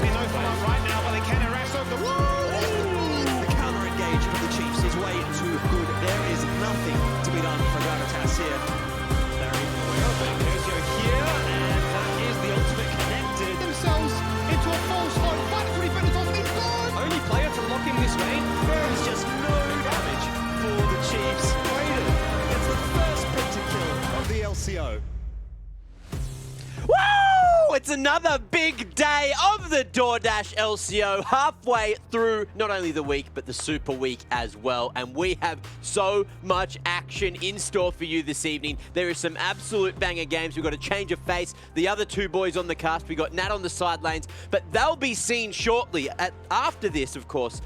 Absolutely no follow-up right now, but they can harass over the wall. The counter-engage for the Chiefs is way too good. There is nothing to be done for Gravitas here. They're even aware of it. Here's here, and that is the ultimate connected themselves into a false hope. Finally, he's gone. Only player to lock in this lane. There is just no damage for the Chiefs. Raiden gets the first pentakill of the LCO. Woo! It's another big day of the DoorDash LCO, halfway through not only the week, but the Super Week as well. And we have so much action in store for you this evening. There is some absolute banger games. We've got a change of face. The other two boys on the cast, we got Nat on the sidelines, but they'll be seen shortly. After this, of course,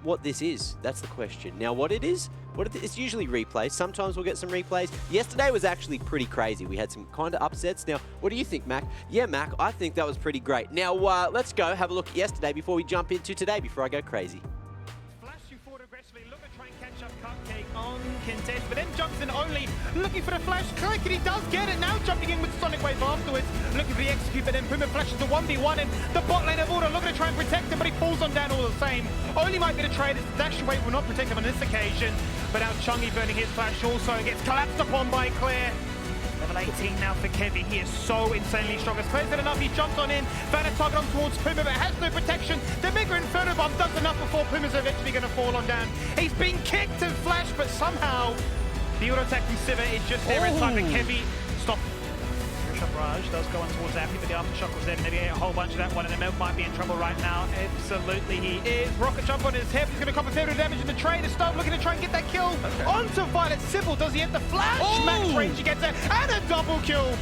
what this is, that's the question. Now, what it is? It's usually replays. Sometimes we'll get some replays. Yesterday was actually pretty crazy. We had some kind of upsets. Now, what do you think, Mac? Yeah, Mac, I think that was pretty great. Now, let's go have a look at yesterday before we jump into today, before I go crazy. Flash you forward aggressively, look to try and catch up Cupcake on contest, but then jumps in only, looking for the flash click, and he does get it. Now jumping in with Sonic Wave afterwards, looking for the execute, but then Puma flashes the 1v1, and the bot lane of order looking to try and protect him, but he falls on down all the same. Only might be the trade, as Dash Wave will not protect him on this occasion. But now Chungy burning his flash also gets collapsed upon by Claire. Level 18 now for Kevy. He is so insanely strong. As Claire's had enough, he jumps on in. Vanna target on towards Puma, but has no protection. The Mega Inferno Bomb does enough before Puma's eventually going to fall on down. He's being kicked and flashed, but somehow the auto attack from Siva is just there in time. But Kevy stop. Raj does go on towards Appy, but the aftershock was there, and maybe a whole bunch of that one, and the Milk might be in trouble right now. Absolutely he is. Rocket jump on his hip, he's going to cop a fair bit of damage in the trade. Start looking to try and get that kill onto Violet Sybil. Does he hit the flash? Max range, he gets it, and a double kill.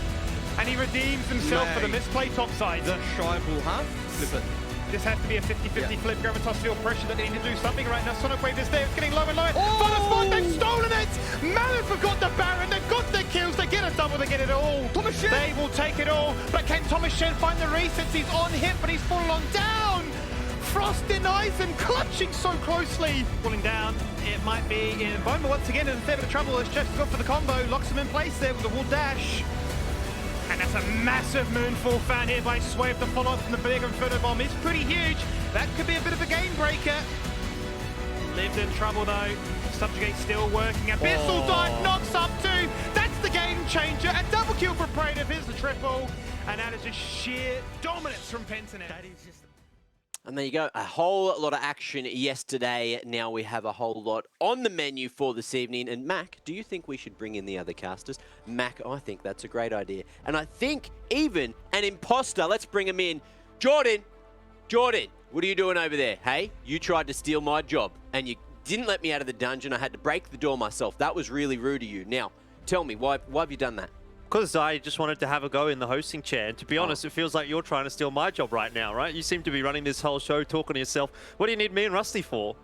And he redeems himself for the misplay topside. The Scheibel, huh? Flip it. This has to be a 50-50 flip. Gravitas feel pressure that they need to do something right now. Sonic Wave is there, it's getting lower and lower. Final spot, they've stolen it! Mammoth forgot the Baron, they've got the kills, they get a double, they get it all. They will take it all, but can Thomas Shen find the resets? He's on hit, but he's fallen on down! Frost denies him, clutching so closely. Falling down, it might be in Boma once again in a fair bit of trouble as Jeff's got for the combo, locks him in place there with the wall dash. And that's a massive Moonfall fan here by Swave. The follow-up from the big Inferno Bomb is pretty huge. That could be a bit of a game breaker. Lived in trouble though. Subjugate still working. Abyssal Dive knocks up two. That's the game changer. A double kill for Praetor. Here's the triple. And that is just sheer dominance from Pentanet. That is just... And there you go, a whole lot of action yesterday. Now we have a whole lot on the menu for this evening. And Mac, do you think we should bring in the other casters? Mac, I think that's a great idea. And I think even an imposter, let's bring him in. Jordan, what are you doing over there? Hey, you tried to steal my job and you didn't let me out of the dungeon. I had to break the door myself. That was really rude of you. Now, tell me, why have you done that? Because I just wanted to have a go in the hosting chair. And to be honest, it feels like you're trying to steal my job right now, right? You seem to be running this whole show, talking to yourself. What do you need me and Rusty for?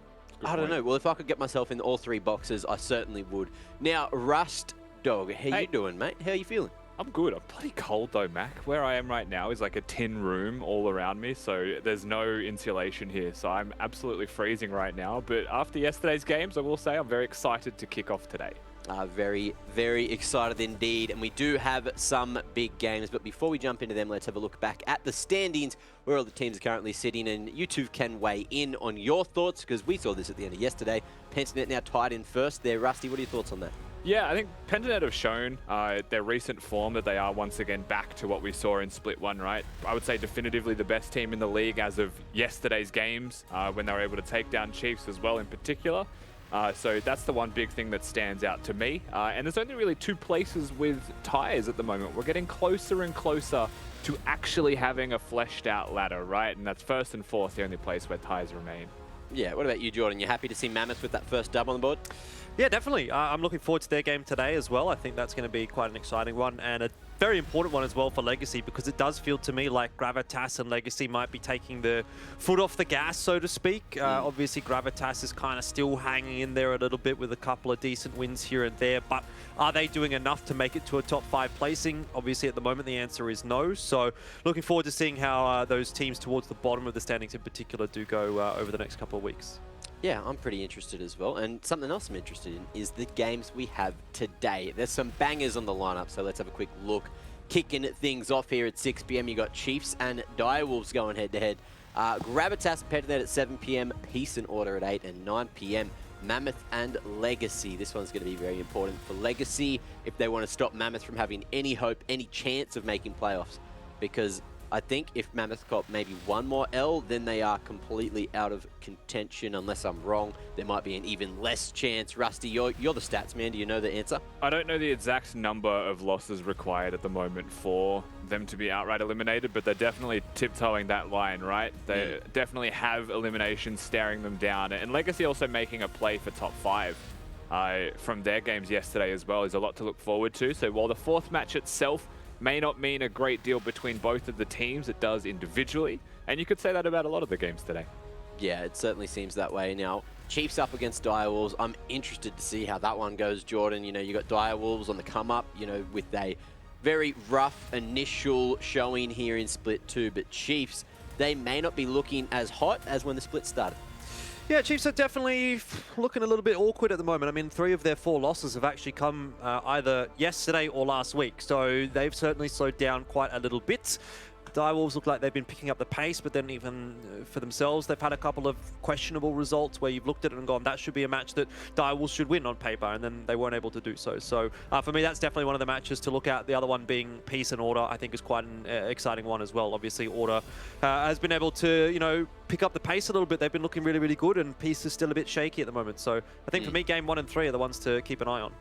I don't know. Well, if I could get myself in all three boxes, I certainly would. Now, Rust Dog, how you doing, mate? How are you feeling? I'm good. I'm bloody cold though, Mac. Where I am right now is like a tin room all around me, so there's no insulation here. So I'm absolutely freezing right now. But after yesterday's games, I will say I'm very excited to kick off today. Very, very excited indeed. And we do have some big games. But before we jump into them, let's have a look back at the standings, where all the teams are currently sitting. And you two can weigh in on your thoughts, because we saw this at the end of yesterday. Pentanet now tied in first there. Rusty, what are your thoughts on that? Yeah, I think Pentanet have shown their recent form that they are once again back to what we saw in Split 1, right? I would say definitively the best team in the league as of yesterday's games, when they were able to take down Chiefs as well in particular. So that's the one big thing that stands out to me. And there's only really two places with ties at the moment. We're getting closer and closer to actually having a fleshed out ladder, right? And that's first and fourth, the only place where ties remain. Yeah, what about you, Jordan? You happy to see Mammoth with that first dub on the board? Yeah, definitely. I'm looking forward to their game today as well. I think that's going to be quite an exciting one, and a very important one as well for Legacy, because it does feel to me like Gravitas and Legacy might be taking the foot off the gas, so to speak. Obviously, Gravitas is kind of still hanging in there a little bit with a couple of decent wins here and there, but are they doing enough to make it to a top 5 placing? Obviously, at the moment, the answer is no. So looking forward to seeing how those teams towards the bottom of the standings in particular do go over the next couple of weeks. Yeah, I'm pretty interested as well. And something else I'm interested in is the games we have today. There's some bangers on the lineup, so let's have a quick look kicking things off here at 6 p.m. You got Chiefs and Direwolves going head-to-head. Gravitas and Petronet at 7 p.m. Peace and Order at 8 and 9 p.m. Mammoth and Legacy. This one's going to be very important for Legacy if they want to stop Mammoth from having any hope, any chance of making playoffs. Because I think if Mammoth cop maybe one more L, then they are completely out of contention. Unless I'm wrong, there might be an even less chance. Rusty, you're the stats man. Do you know the answer? I don't know the exact number of losses required at the moment for them to be outright eliminated, but they're definitely tiptoeing that line, right? They definitely have elimination staring them down. And Legacy also making a play for top 5 from their games yesterday as well is a lot to look forward to. So while the 4th match itself may not mean a great deal between both of the teams, it does individually. And you could say that about a lot of the games today. Yeah, it certainly seems that way. Now, Chiefs up against Direwolves. I'm interested to see how that one goes, Jordan. You know, you got Direwolves on the come up, you know, with a very rough initial showing here in Split 2. But Chiefs, they may not be looking as hot as when the split started. Yeah, Chiefs are definitely looking a little bit awkward at the moment. I mean, 3 of their 4 losses have actually come either yesterday or last week, so they've certainly slowed down quite a little bit. Direwolves look like they've been picking up the pace, but then even for themselves, they've had a couple of questionable results where you've looked at it and gone, that should be a match that Direwolves should win on paper, and then they weren't able to do so. So for me, that's definitely one of the matches to look at. The other one being Peace and Order, I think is quite an exciting one as well. Obviously, Order has been able to, you know, pick up the pace a little bit. They've been looking really, really good, and Peace is still a bit shaky at the moment. So I think for me, game 1 and 3 are the ones to keep an eye on.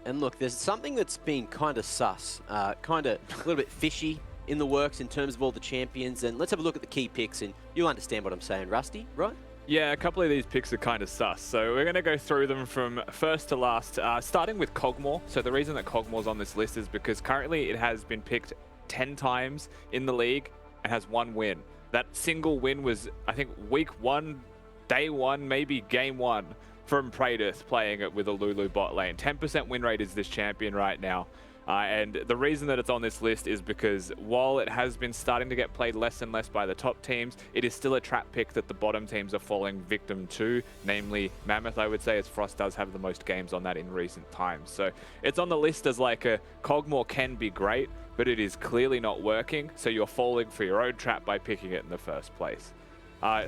And look, there's something that's been kind of sus, kind of a little bit fishy in the works in terms of all the champions. And let's have a look at the key picks, and you'll understand what I'm saying, Rusty, right? Yeah, a couple of these picks are kind of sus. So we're going to go through them from first to last, starting with Cogmore. So the reason that Cogmore's on this list is because currently it has been picked 10 times in the league and has 1 win. That single win was, I think, week 1, day 1, maybe game 1 from Praedyth playing it with a Lulu bot lane. 10% win rate is this champion right now. And the reason that it's on this list is because while it has been starting to get played less and less by the top teams, it is still a trap pick that the bottom teams are falling victim to, namely Mammoth, I would say, as Frost does have the most games on that in recent times. So it's on the list as like a Cogmore can be great, but it is clearly not working, so you're falling for your own trap by picking it in the first place.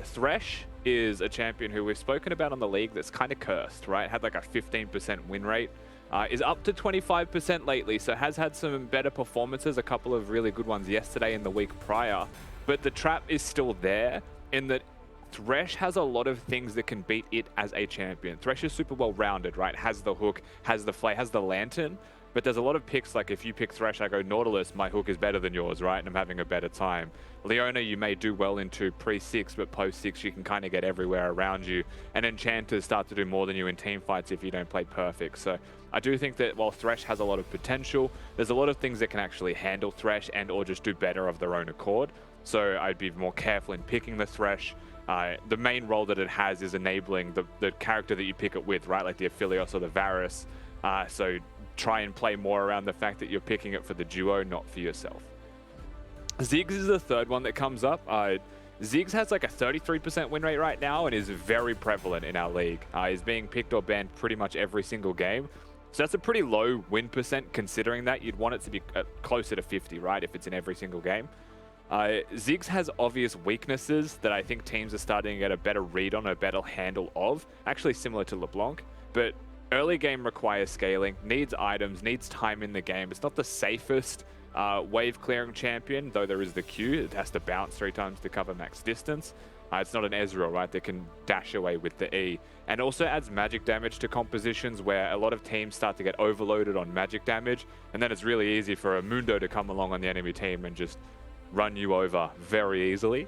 Thresh is a champion who we've spoken about on the league that's kind of cursed, right? Had like a 15% win rate. Is up to 25% lately, so has had some better performances, a couple of really good ones yesterday and the week prior. But the trap is still there in that Thresh has a lot of things that can beat it as a champion. Thresh is super well rounded, right? Has the hook, has the flay, has the lantern. But there's a lot of picks, like if you pick Thresh, I go Nautilus, my hook is better than yours, right? And I'm having a better time. Leona, you may do well into pre-6, but post-6, you can kind of get everywhere around you. And Enchanters start to do more than you in team fights if you don't play perfect. So I do think that while Thresh has a lot of potential, there's a lot of things that can actually handle Thresh and or just do better of their own accord. So I'd be more careful in picking the Thresh. The main role that it has is enabling the character that you pick it with, right? Like the Aphelios or the Varus. So try and play more around the fact that you're picking it for the duo, not for yourself. Ziggs is the third one that comes up. Ziggs has like a 33% win rate right now and is very prevalent in our league. He's being picked or banned pretty much every single game. So that's a pretty low win percent considering that. You'd want it to be closer to 50, right, if it's in every single game. Ziggs has obvious weaknesses that I think teams are starting to get a better read on, a better handle of, actually similar to LeBlanc. But early game requires scaling, needs items, needs time in the game. It's not the safest wave clearing champion, though there is the Q. It has to bounce 3 times to cover max distance. It's not an Ezreal, right, that can dash away with the E. And also adds magic damage to compositions where a lot of teams start to get overloaded on magic damage. And then it's really easy for a Mundo to come along on the enemy team and just run you over very easily.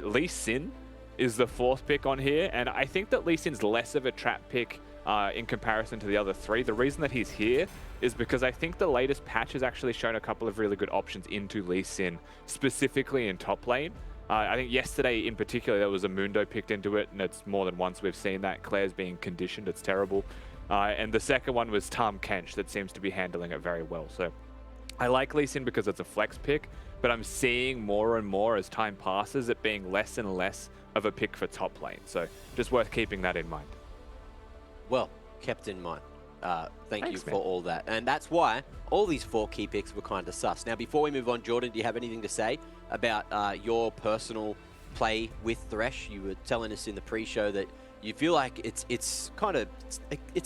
Lee Sin is the 4th pick on here. And I think that Lee Sin's less of a trap pick in comparison to the other 3. The reason that he's here is because I think the latest patch has actually shown a couple of really good options into Lee Sin, specifically in top lane. I think yesterday in particular there was a Mundo picked into it, and it's more than once we've seen that. Claire's being conditioned, it's terrible. And the second one was Tahm Kench that seems to be handling it very well. So I like Lee Sin because it's a flex pick, but I'm seeing more and more as time passes it being less and less of a pick for top lane. So just worth keeping that in mind. Well, kept in mind. Thank Thanks, you for man. all that. And that's why all these 4 key picks were kind of sus. Now, before we move on, Jordan, do you have anything to say about your personal play with Thresh? You were telling us in the pre-show that you feel like it's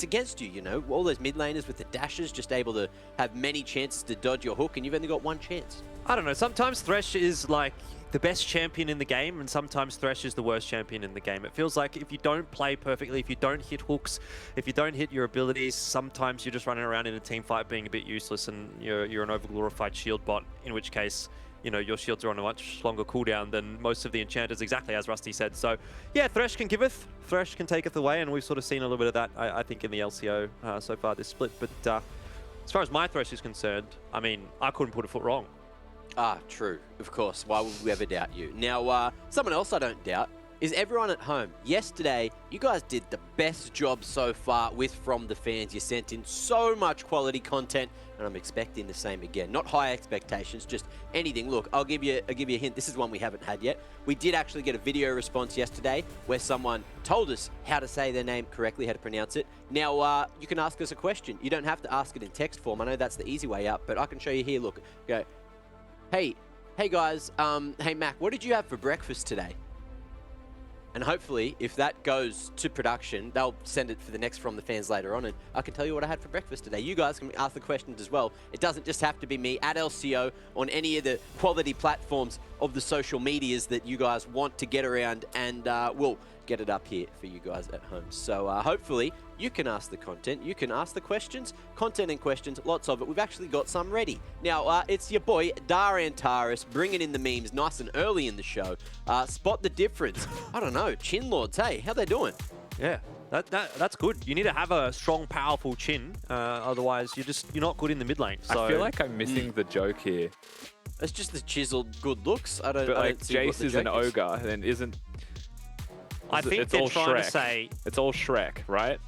against you, you know? All those mid laners with the dashes just able to have many chances to dodge your hook, and you've only got 1 chance. I don't know. Sometimes Thresh is like the best champion in the game, and sometimes Thresh is the worst champion in the game. It feels like if you don't play perfectly, if you don't hit hooks, if you don't hit your abilities, sometimes you're just running around in a team fight being a bit useless, and you're an overglorified shield bot, in which case, you know, your shields are on a much longer cooldown than most of the enchanters, exactly as Rusty said. So, yeah, Thresh can giveth, Thresh can taketh away, and we've sort of seen a little bit of that, I think, in the LCO so far this split. But as far as my Thresh is concerned, I mean, I couldn't put a foot wrong. Ah, true. Of course. Why would we ever doubt you? Now, someone else I don't doubt is everyone at home. Yesterday, you guys did the best job so far with From the Fans. You sent in so much quality content, and I'm expecting the same again. Not high expectations, just anything. Look, I'll give you a hint. This is one we haven't had yet. We did actually get a video response yesterday where someone told us how to say their name correctly, how to pronounce it. Now, you can ask us a question. You don't have to ask it in text form. I know that's the easy way out, but I can show you here. Look, go. Hey guys, hey Mac, what did you have for breakfast today? And hopefully, if that goes to production, they'll send it for the next From the Fans later on, and I can tell you what I had for breakfast today. You guys can ask the questions as well. It doesn't just have to be me at LCO on any of the quality platforms of the social medias that you guys want to get around, and we'll get it up here for you guys at home. So hopefully you can ask the content, you can ask the questions, content and questions, lots of it. We've actually got some ready. Now, it's your boy, Darantaris, bringing in the memes nice and early in the show. Spot the difference. I don't know, Chin Lords, hey, how they doing? Yeah, that's good. You need to have a strong, powerful chin. Otherwise, you're not good in the mid lane. So I feel like I'm missing the joke here. It's just the chiseled good looks. I don't see what Jace the is an joke is. ogre, then isn't... I think it's they're all trying to Shrek. say... It's all Shrek, right?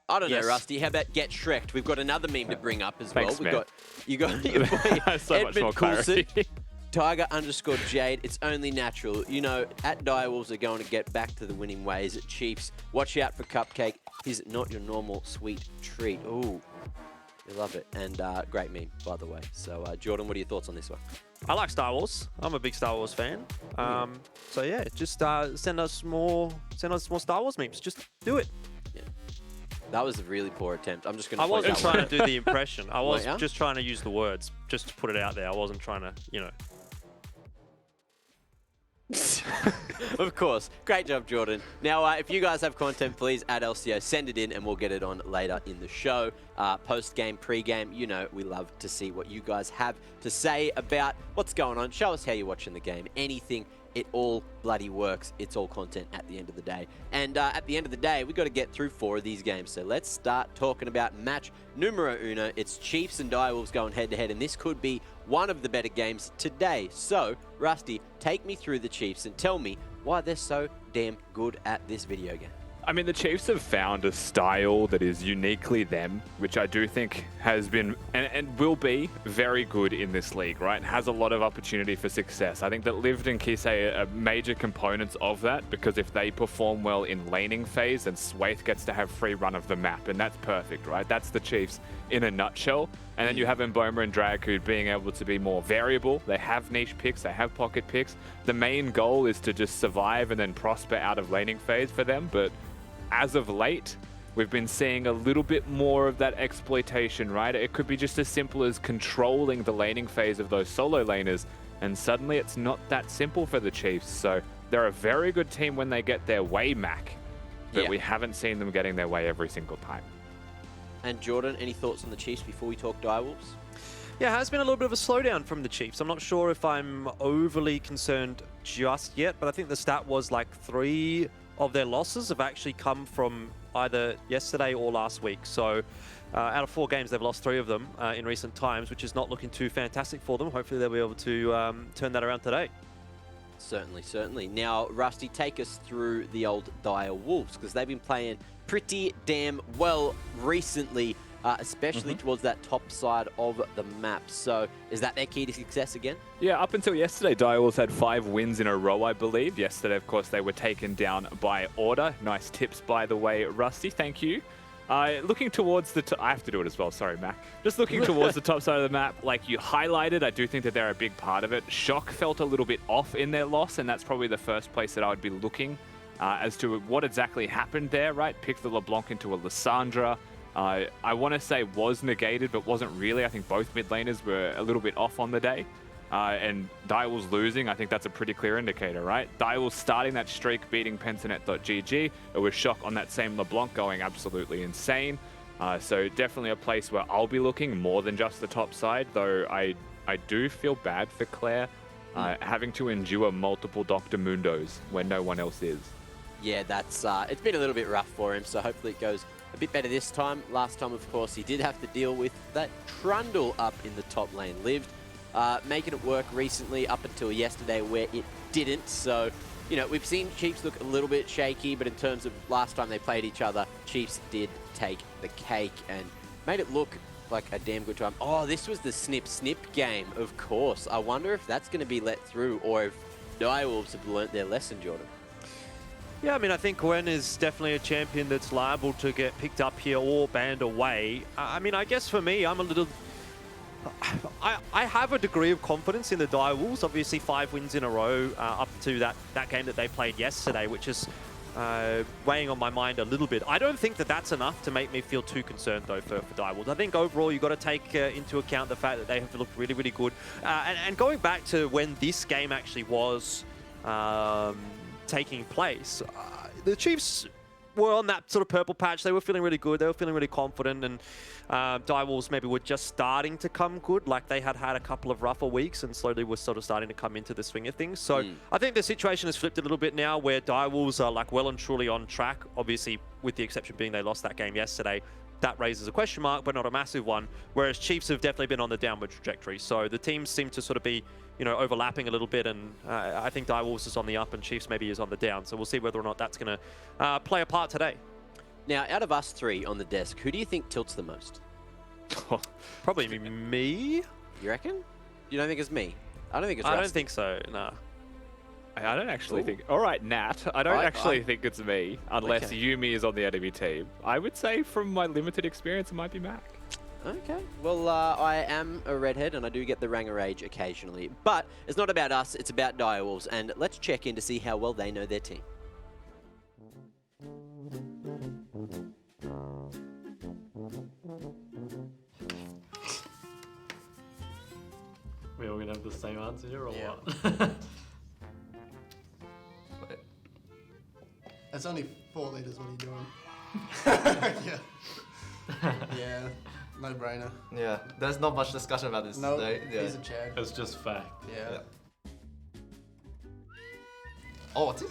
I don't Yes. know, Rusty. How about get Shreked? We've got another meme to bring up as Thanks, well. man. You got your boy, So much more Edmund Coulson, clarity. Tiger_Jade. It's only natural. You know, at Direwolves are going to get back to the winning ways. At Chiefs, watch out for Cupcake. He's not your normal sweet treat. Ooh, you love it. And great meme, by the way. So, Jordan, what are your thoughts on this one? I like Star Wars. I'm a big Star Wars fan. So yeah, just send us more Star Wars memes. Just do it. Yeah. That was a really poor attempt. I'm just going to I wasn't that one trying out. to do the impression. I was yeah? just trying to use the words, just to put it out there. I wasn't trying to, you know. Of course. Great job, Jordan. Now, if you guys have content, please add LCO, send it in, and we'll get it on later in the show. Post-game, pre-game, you know, we love to see what you guys have to say about what's going on. Show us how you're watching the game. Anything, it all bloody works. It's all content at the end of the day. And at the end of the day, we've got to get through 4 of these games. So let's start talking about match numero uno. It's Chiefs and Direwolves going head-to-head, and this could be one of the better games today. So, Rusty, take me through the Chiefs and tell me why they're so damn good at this video game. I mean, the Chiefs have found a style that is uniquely them, which I do think has been and will be very good in this league, right? Has a lot of opportunity for success. I think that Lived and Kisei are major components of that, because if they perform well in laning phase, then Swaith gets to have free run of the map, and that's perfect, right? That's the Chiefs in a nutshell. And then you have Mboma and Drag being able to be more variable. They have niche picks, they have pocket picks. The main goal is to just survive and then prosper out of laning phase for them, but as of late, we've been seeing a little bit more of that exploitation, right? It could be just as simple as controlling the laning phase of those solo laners, and suddenly it's not that simple for the Chiefs. So they're a very good team when they get their way, Mac, but we haven't seen them getting their way every single time. And Jordan, any thoughts on the Chiefs before we talk Direwolves? Yeah, it has been a little bit of a slowdown from the Chiefs. I'm not sure if I'm overly concerned just yet, but I think the stat was like 3 of their losses have actually come from either yesterday or last week. So out of 4 games, they've lost 3 of them in recent times, which is not looking too fantastic for them. Hopefully they'll be able to turn that around today. Certainly, certainly. Now, Rusty, take us through the old Dire Wolves, because they've been playing pretty damn well recently, especially towards that top side of the map. So is that their key to success again? Yeah, up until yesterday, Direwolves had 5 wins in a row, I believe. Yesterday, of course, they were taken down by Order. Nice tips, by the way, Rusty. Thank you. Looking towards the I have to do it as well. Sorry, Mac. Just looking towards the top side of the map, like you highlighted, I do think that they're a big part of it. Shock felt a little bit off in their loss, and that's probably the first place that I would be looking as to what exactly happened there, right? Picked the LeBlanc into a Lissandra. I want to say was negated, but wasn't really. I think both mid laners were a little bit off on the day. And Direwolves losing, I think that's a pretty clear indicator, right? Direwolves starting that streak, beating Pentanet.gg. It was Shock on that same LeBlanc going absolutely insane. So definitely a place where I'll be looking more than just the top side, though I do feel bad for Claire having to endure multiple Dr. Mundos when no one else is. Yeah, that's it's been a little bit rough for him, so hopefully it goes a bit better this time. Last time, of course, he did have to deal with that Trundle up in the top lane. Lived making it work recently up until yesterday where it didn't. So, you know, we've seen Chiefs look a little bit shaky, but in terms of last time they played each other, Chiefs did take the cake and made it look like a damn good time. Oh, this was the snip-snip game, of course. I wonder if that's going to be let through or if Direwolves have learnt their lesson, Jordan. Yeah, I mean, I think Gwen is definitely a champion that's liable to get picked up here or banned away. I mean, I guess for me, I'm a little... I have a degree of confidence in the Direwolves. Obviously, 5 wins in a row up to that game that they played yesterday, which is weighing on my mind a little bit. I don't think that that's enough to make me feel too concerned, though, for Direwolves. I think overall you've got to take into account the fact that they have looked really, really good. And going back to when this game actually was taking place, the Chiefs were on that sort of purple patch. They were feeling really good. They were feeling really confident, and Direwolves maybe were just starting to come good. Like they had a couple of rougher weeks and slowly were sort of starting to come into the swing of things. So I think the situation has flipped a little bit now where Direwolves are like well and truly on track. Obviously, with the exception being they lost that game yesterday. That raises a question mark, but not a massive one. Whereas Chiefs have definitely been on the downward trajectory. So the teams seem to sort of be, you know, overlapping a little bit. And I think Direwolves is on the up and Chiefs maybe is on the down. So we'll see whether or not that's going to play a part today. Now, out of us three on the desk, who do you think tilts the most? Probably me. You reckon? You don't think it's me? I don't think it's I Rusty. don't think so, no. I don't actually think... All right, Nat. I don't actually think it's me, unless Yumi is on the enemy team. I would say from my limited experience, it might be Mac. Okay. Well, I am a redhead, and I do get the Ranger Rage occasionally. But it's not about us, it's about Direwolves. And let's check in to see how well they know their team. We all gonna have the same answer here, or what? Wait. That's only 4 liters. What are you doing? Yeah, no brainer. Yeah, there's not much discussion about this No, today. Yeah. he's a Chad. It's just fact. Yeah. Yeah. Oh, what's it?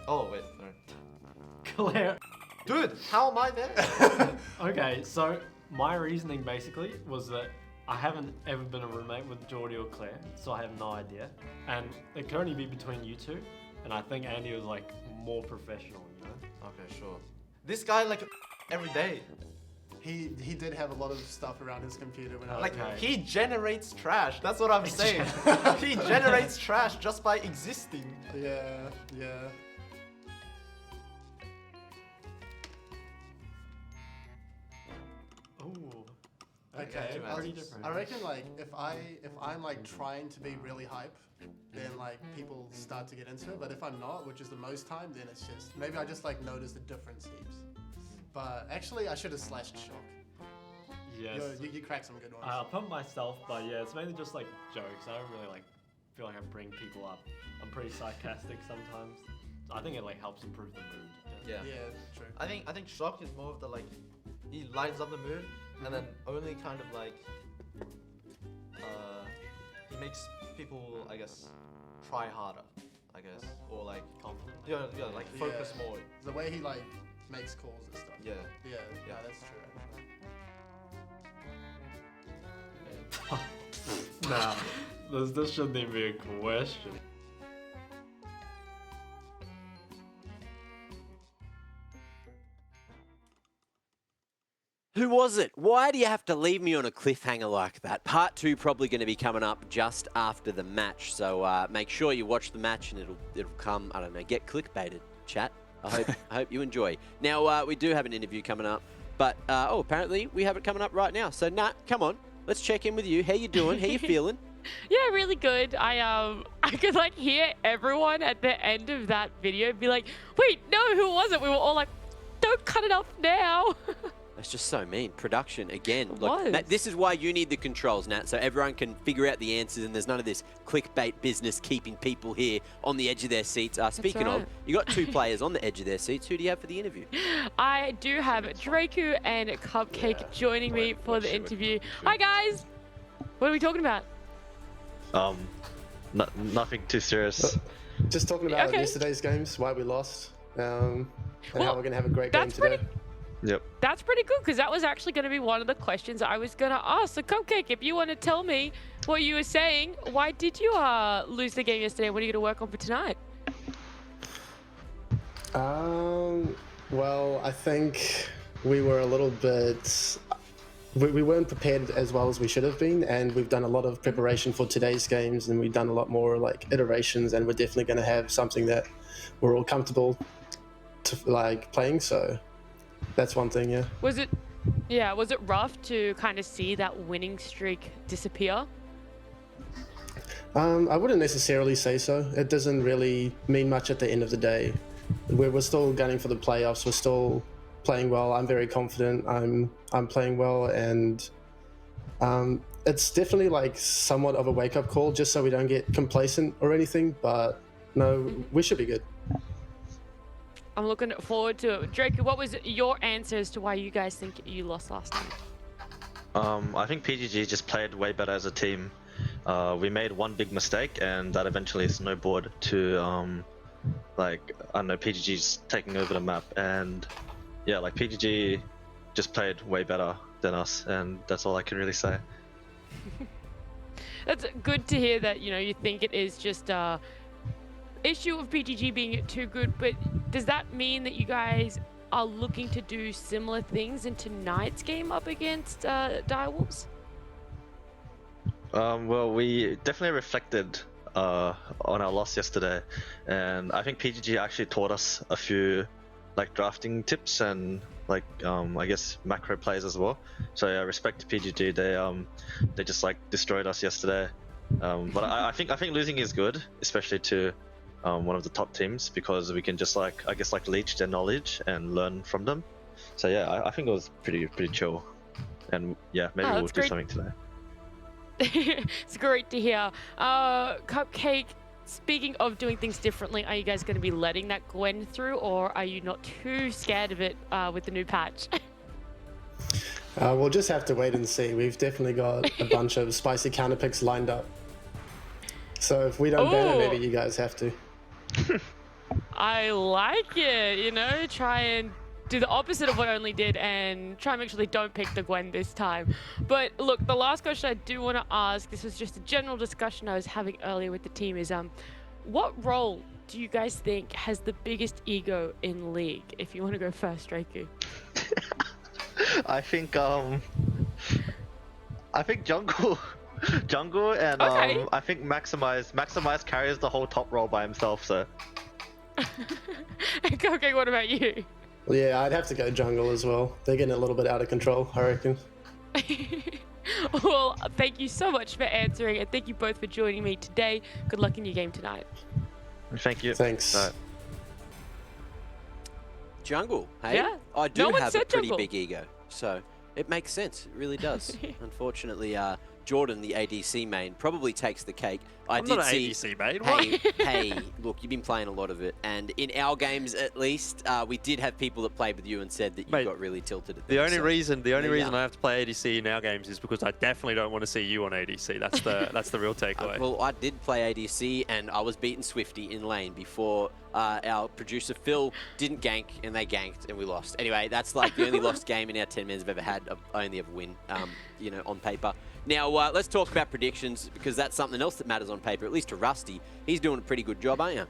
Oh, wait, sorry. Claire. Dude, how am I there? Okay, so my reasoning basically was that I haven't ever been a roommate with Geordie or Claire, so I have no idea. And it could only be between you two, and I think Andy was like more professional, you know? Okay, sure. This guy, like, every day. He did have a lot of stuff around his computer when I was Like, there. he generates trash. That's what I'm saying. He generates trash just by existing. Yeah, yeah. Ooh. Okay, Pretty different. I reckon like if I'm like trying to be really hype, then like people start to get into it. But if I'm not, which is the most time, then it's just maybe I just like notice the difference heaps. But actually, I should have slashed Shock. Yes. You cracked some good ones. I'll pump myself, but yeah, it's mainly just like jokes. I don't really like feel like I bring people up. I'm pretty sarcastic sometimes. I think it like helps improve the mood. Yeah. Yeah, true. I think Shock is more of the, like, he lightens up the mood, and then only kind of like, he makes people, I guess, try harder, I guess, or like, Confident. yeah, like focus Yeah. more. The way he like makes calls and stuff. Yeah. Yeah, yeah, that's true. Actually. Nah, this shouldn't even be a question. Who was it? Why do you have to leave me on a cliffhanger like that? Part 2 probably going to be coming up just after the match, so make sure you watch the match and it'll come, I don't know, get clickbaited, chat. I hope you enjoy. Now, we do have an interview coming up, but apparently we have it coming up right now. So, Nat, come on. Let's check in with you. How you doing? How you feeling? Yeah, really good. I could like hear everyone at the end of that video be like, wait, no, who was it? We were all like, don't cut it off now. That's just so mean. Production, again. It Look, was. Nat, this is why you need the controls, Nat, so everyone can figure out the answers and there's none of this clickbait business keeping people here on the edge of their seats. Speaking of, right. you got 2 players on the edge of their seats. Who do you have for the interview? I do have Draku and Cupcake joining me for the interview. Hi, guys. What are we talking about? Nothing too serious. Just talking about Okay. yesterday's games, why we lost, and Well, how we're going to have a great game that's today. Yep. That's pretty good, because that was actually going to be one of the questions I was going to ask. So, Cupcake, if you want to tell me what you were saying, why did you lose the game yesterday? What are you going to work on for tonight? Well, I think we were a little bit... We weren't prepared as well as we should have been, and we've done a lot of preparation for today's games, and we've done a lot more like iterations, and we're definitely going to have something that we're all comfortable to like playing. So that's one thing, yeah. Was it rough to kind of see that winning streak disappear? I wouldn't necessarily say so. It doesn't really mean much at the end of the day. We're still gunning for the playoffs. We're still playing well. I'm very confident. I'm playing well, and it's definitely like somewhat of a wake-up call, just so we don't get complacent or anything. But no, we should be good. I'm looking forward to it. Drake, what was your answer as to why you guys think you lost last night? I think PGG just played way better as a team. We made one big mistake, and that eventually snowboarded to PGG's taking over the map, and yeah, like PGG just played way better than us, and that's all I can really say. That's good to hear that, you think it is just a issue of PGG being too good, but does that mean that you guys are looking to do similar things in tonight's game up against Direwolves? Well, we definitely reflected on our loss yesterday, and I think PGG actually taught us a few like drafting tips and like I guess macro plays as well. So yeah, respect to PGG. They just like destroyed us yesterday. But I think losing is good, especially to one of the top teams, because we can just like leech their knowledge and learn from them. So yeah, I think it was pretty chill, and yeah, maybe we'll do something today. It's great to hear. Cupcake, speaking of doing things differently, are you guys going to be letting that Gwen through, or are you not too scared of it with the new patch? We'll just have to wait and see. We've definitely got a bunch of spicy counter picks lined up. So if we don't ban it, maybe you guys have to. I like it, try and do the opposite of what Only did and try and make sure they don't pick the Gwen this time. But look, the last question I do want to ask, this was just a general discussion I was having earlier with the team, is what role do you guys think has the biggest ego in League? If you want to go first, Draku. I think jungle, and Okay. I think maximize carries the whole top role by himself. So. Okay, what about you? Yeah, I'd have to go jungle as well. They're getting a little bit out of control, I reckon. Well, thank you so much for answering, and thank you both for joining me today. Good luck in your game tonight. Thank you. Thanks. Jungle, hey? Yeah. I do No one have a said pretty jungle. big ego, so it makes sense. It really does. Unfortunately, Jordan, the ADC main, probably takes the cake. I'm not an ADC main. What? Hey, look, you've been playing a lot of it, and in our games at least, we did have people that played with you and said that you Mate, got really tilted at The them, only so- reason Yeah. I have to play ADC in our games is because I definitely don't want to see you on ADC. That's the real takeaway. Well, I did play ADC, and I was beating Swifty in lane before our producer Phil didn't gank, and they ganked, and we lost. Anyway, that's like the only lost game in our 10 minutes I've ever had, only of win, on paper. Now, let's talk about predictions, because that's something else that matters on paper, at least to Rusty. He's doing a pretty good job, aren't you?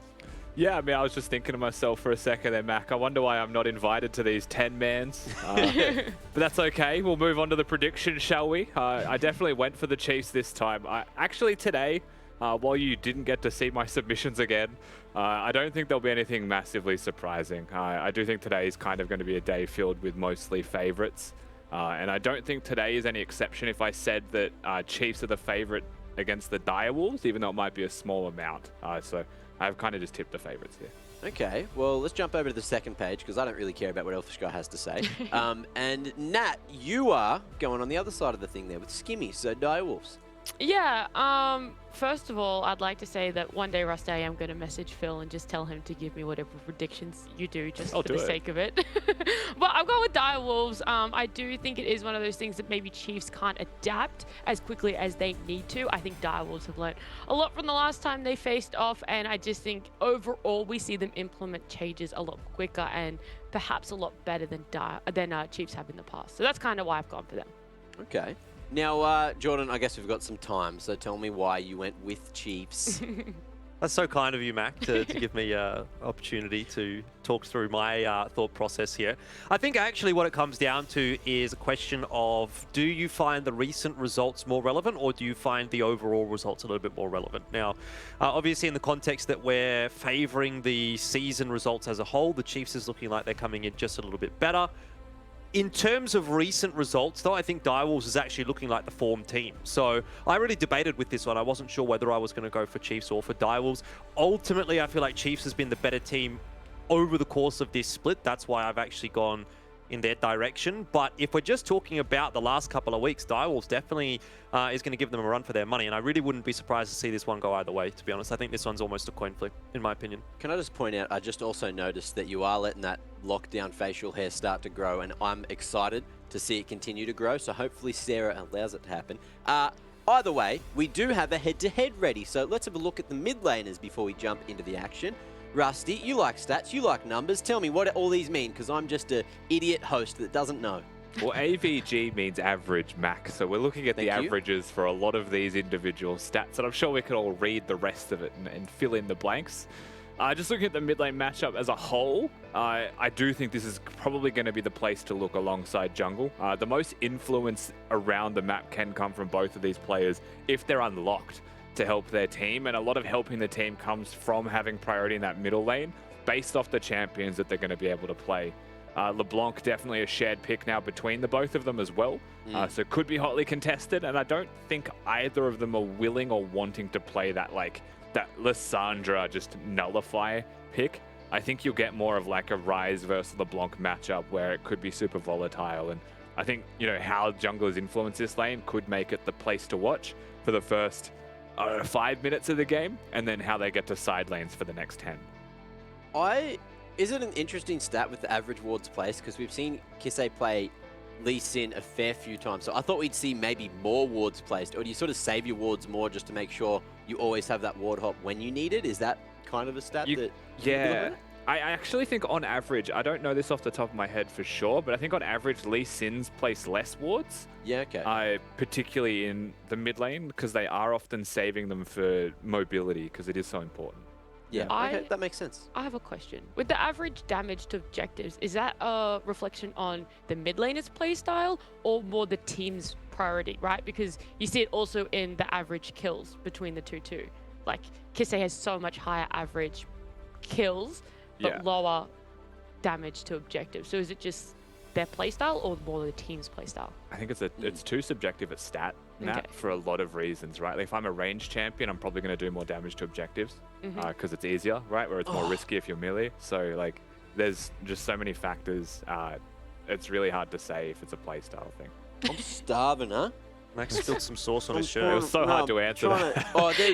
Yeah, I mean, I was just thinking to myself for a second there, Mac. I wonder why I'm not invited to these 10-mans. But that's okay. We'll move on to the prediction, shall we? I definitely went for the Chiefs this time. Actually, today, while you didn't get to see my submissions again, I don't think there'll be anything massively surprising. I do think today is kind of going to be a day filled with mostly favorites. And I don't think today is any exception if I said that Chiefs are the favorite against the Direwolves, even though it might be a small amount. So I've kind of just tipped the favorites here. Okay, well, let's jump over to the second page because I don't really care about what Elfish Guy has to say. And Nat, you are going on the other side of the thing there with Skimmy, so Direwolves. Yeah, first of all, I'd like to say that one day, Rusty, I am going to message Phil and just tell him to give me whatever predictions you do, just for the sake of it. But I'm going with Direwolves. I do think it is one of those things that maybe Chiefs can't adapt as quickly as they need to. I think Direwolves have learned a lot from the last time they faced off, and I just think overall we see them implement changes a lot quicker and perhaps a lot better than Chiefs have in the past. So that's kind of why I've gone for them. Okay. Now, Jordan, I guess we've got some time, so tell me why you went with Chiefs. That's so kind of you, Mac, to give me an opportunity to talk through my thought process here. I think actually what it comes down to is a question of, do you find the recent results more relevant or do you find the overall results a little bit more relevant? Now, obviously in the context that we're favouring the season results as a whole, the Chiefs is looking like they're coming in just a little bit better. In terms of recent results, though, I think Direwolves is actually looking like the form team. So I really debated with this one. I wasn't sure whether I was going to go for Chiefs or for Direwolves. Ultimately, I feel like Chiefs has been the better team over the course of this split. That's why I've actually gone in their direction. But if we're just talking about the last couple of weeks, Direwolves definitely is going to give them a run for their money. And I really wouldn't be surprised to see this one go either way, to be honest. I think this one's almost a coin flip, in my opinion. Can I just point out, I just also noticed that you are letting that lockdown facial hair start to grow, and I'm excited to see it continue to grow. So hopefully Sarah allows it to happen. Either way, we do have a head-to-head ready. So let's have a look at the mid laners before we jump into the action. Rusty, you like stats, you like numbers. Tell me what all these mean, because I'm just an idiot host that doesn't know. Well, AVG means average, Mac. So we're looking at the averages for a lot of these individual stats, and I'm sure we could all read the rest of it and fill in the blanks. Just looking at the mid lane matchup as a whole, I do think this is probably going to be the place to look alongside jungle. The most influence around the map can come from both of these players if they're unlocked to help their team, and a lot of helping the team comes from having priority in that middle lane based off the champions that they're going to be able to play. LeBlanc definitely a shared pick now between the both of them as well, so could be hotly contested, and I don't think either of them are willing or wanting to play that Lissandra just nullify pick. I think you'll get more of like a Ryze versus LeBlanc matchup where it could be super volatile, and I think, you know, how junglers influence this lane could make it the place to watch for the first 5 minutes of the game, and then how they get to side lanes for the next 10. Is it an interesting stat with the average wards placed? Because we've seen Kisei play Lee Sin a fair few times, so I thought we'd see maybe more wards placed. Or do you sort of save your wards more just to make sure you always have that ward hop when you need it? Is that kind of a stat that... Yeah. I actually think on average, I don't know this off the top of my head for sure, but I think on average, Lee Sin's place less wards. Yeah, okay. Particularly in the mid lane, because they are often saving them for mobility, because it is so important. Yeah, okay, that makes sense. I have a question. With the average damage to objectives, is that a reflection on the mid laner's playstyle or more the team's priority, right? Because you see it also in the average kills between the two. Like, Kisei has so much higher average kills, but lower damage to objectives. So is it just their playstyle or more the team's playstyle? I think it's too subjective a stat, Matt, for a lot of reasons, right? Like if I'm a range champion, I'm probably going to do more damage to objectives because it's easier, right? Where it's more risky if you're melee. So like, there's just so many factors. It's really hard to say if it's a playstyle thing. I'm starving, huh? Max spilled some sauce on his shirt. It was so hard to answer that.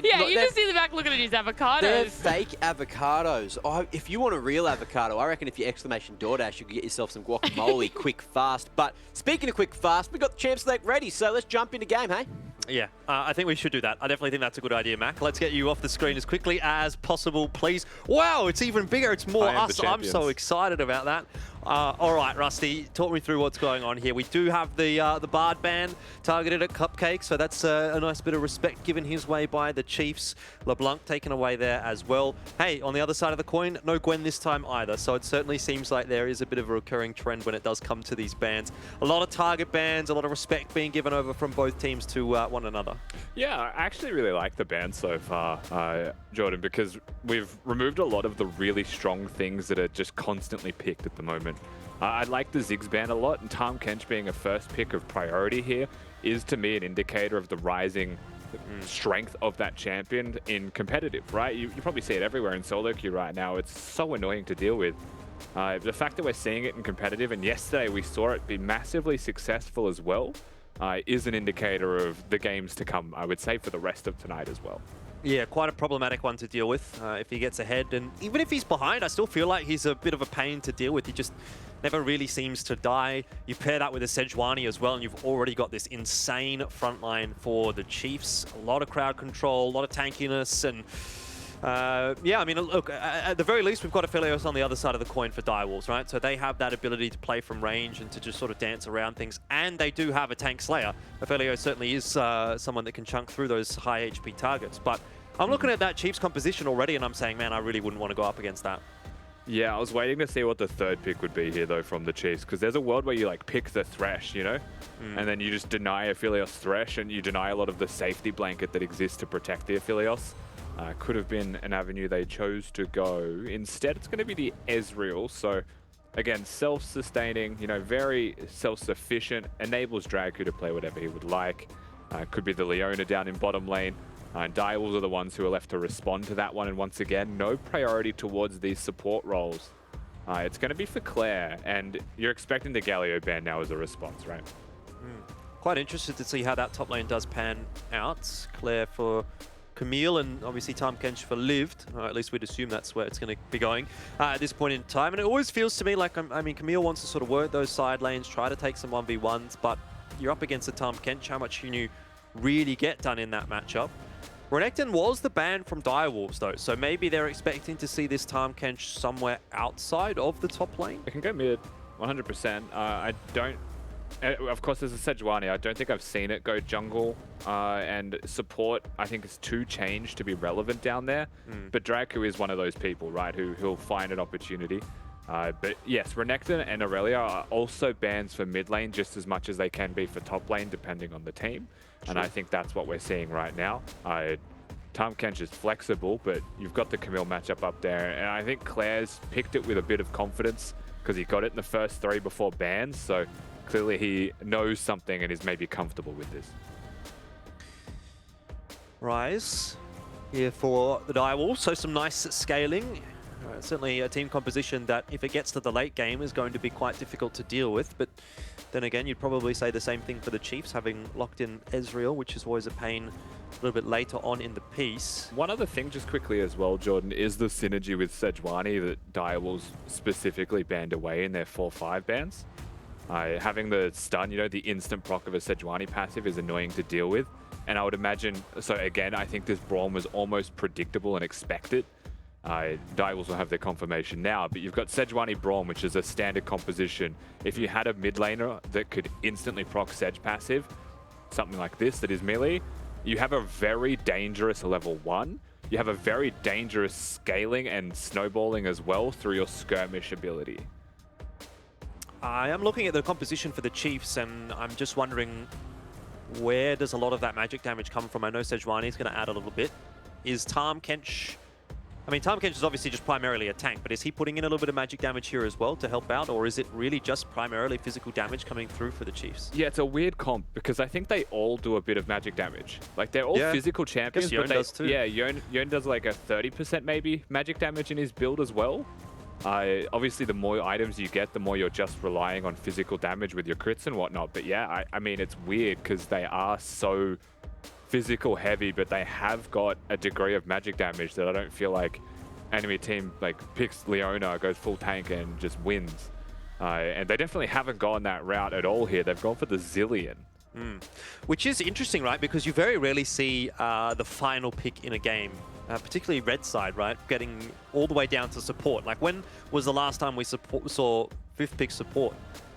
You just see the back looking at his avocados. They're fake avocados. If you want a real avocado, I reckon if you exclamation DoorDash, you could get yourself some guacamole quick, fast. But speaking of quick, fast, we've got the champ select ready, so let's jump into game, hey? Yeah, I think we should do that. I definitely think that's a good idea, Mac. Let's get you off the screen as quickly as possible, please. Wow, it's even bigger. It's more us. I'm so excited about that. All right, Rusty, talk me through what's going on here. We do have the Bard ban targeted at Cupcake, so that's a nice bit of respect given his way by the Chiefs. LeBlanc taken away there as well. Hey, on the other side of the coin, no Gwen this time either, so it certainly seems like there is a bit of a recurring trend when it does come to these bans. A lot of target bans, a lot of respect being given over from both teams to one another. Yeah, I actually really like the ban so far, Jordan, because we've removed a lot of the really strong things that are just constantly picked at the moment. I like the Ziggs ban a lot, and Tahm Kench being a first pick of priority here is to me an indicator of the rising strength of that champion in competitive, right? You probably see it everywhere in solo queue right now. It's so annoying to deal with. The fact that we're seeing it in competitive, and yesterday we saw it be massively successful as well, is an indicator of the games to come, I would say, for the rest of tonight as well. Yeah, quite a problematic one to deal with if he gets ahead. And even if he's behind, I still feel like he's a bit of a pain to deal with. He just never really seems to die. You pair that with a Sejuani as well, and you've already got this insane front line for the Chiefs. A lot of crowd control, a lot of tankiness, and yeah, I mean, look, at the very least, we've got Aphelios on the other side of the coin for Direwolves, right? So they have that ability to play from range and to just sort of dance around things. And they do have a tank slayer. Aphelios certainly is someone that can chunk through those high HP targets. But I'm looking at that Chiefs composition already, and I'm saying, man, I really wouldn't want to go up against that. Yeah, I was waiting to see what the third pick would be here, though, from the Chiefs, because there's a world where you, like, pick the Thresh, you know? And then you just deny Aphelios Thresh, and you deny a lot of the safety blanket that exists to protect the Aphelios. Could have been an avenue they chose to go. Instead, it's going to be the Ezreal. So, again, self-sustaining, you know, very self-sufficient, enables Dragu to play whatever he would like. Could be the Leona down in bottom lane. And Direwolves are the ones who are left to respond to that one. And once again, no priority towards these support roles. It's going to be for Claire, and you're expecting the Galio ban now as a response, right? Quite interested to see how that top lane does pan out. Claire for Camille, and obviously Tahm Kench for Lived. At least we'd assume that's where it's going to be going at this point in time. And it always feels to me like, I mean, Camille wants to sort of work those side lanes, try to take some 1v1s, but you're up against the Tahm Kench. How much can you really get done in that matchup? Renekton was the ban from Direwolves, though, so maybe they're expecting to see this Tahm Kench somewhere outside of the top lane. It can go mid, 100%. I don't... Of course, there's a Sejuani. I don't think I've seen it go jungle, and support, I think, is too changed to be relevant down there. But Dragu is one of those people, right, who'll find an opportunity. But yes, Renekton and Aurelia are also bans for mid lane just as much as they can be for top lane, depending on the team. And I think that's what we're seeing right now. Tahm Kench is flexible, but you've got the Camille matchup up there. And I think Claire's picked it with a bit of confidence because he got it in the first 3 before bans. So clearly he knows something and is maybe comfortable with this. Rise here for the Direwolves, so some nice scaling. Certainly a team composition that, if it gets to the late game, is going to be quite difficult to deal with. But then again, you'd probably say the same thing for the Chiefs, having locked in Ezreal, which is always a pain a little bit later on in the piece. One other thing just quickly as well, Jordan, is the synergy with Sejuani that Direwolves specifically banned away in their 4-5 bans. Having the stun, you know, the instant proc of a Sejuani passive is annoying to deal with. And I would imagine, so again, I think this Braum was almost predictable and expected. Direwolves will have their confirmation now, but you've got Sejuani Braum, which is a standard composition. If you had a mid laner that could instantly proc Sej passive, something like this that is melee, you have a very dangerous level 1. You have a very dangerous scaling and snowballing as well through your skirmish ability. I am looking at the composition for the Chiefs, and I'm just wondering, where does a lot of that magic damage come from? I know Sejuani is going to add a little bit. Is Tahm Kench... I mean, Tahm Kench is obviously just primarily a tank, but is he putting in a little bit of magic damage here as well to help out, or is it really just primarily physical damage coming through for the Chiefs? Yeah, it's a weird comp because I think they all do a bit of magic damage. Like, they're all physical champions, but does too. Yeah, Yone does like a 30% maybe magic damage in his build as well. Obviously, the more items you get, the more you're just relying on physical damage with your crits and whatnot. But yeah, I mean, it's weird because they are so physical heavy, but they have got a degree of magic damage that I don't feel like enemy team like picks Leona, goes full tank and just wins. And they definitely haven't gone that route at all here. They've gone for the Zillion. Which is interesting, right? Because you very rarely see the final pick in a game, particularly red side, right? Getting all the way down to support. Like, when was the last time we saw 5th pick support?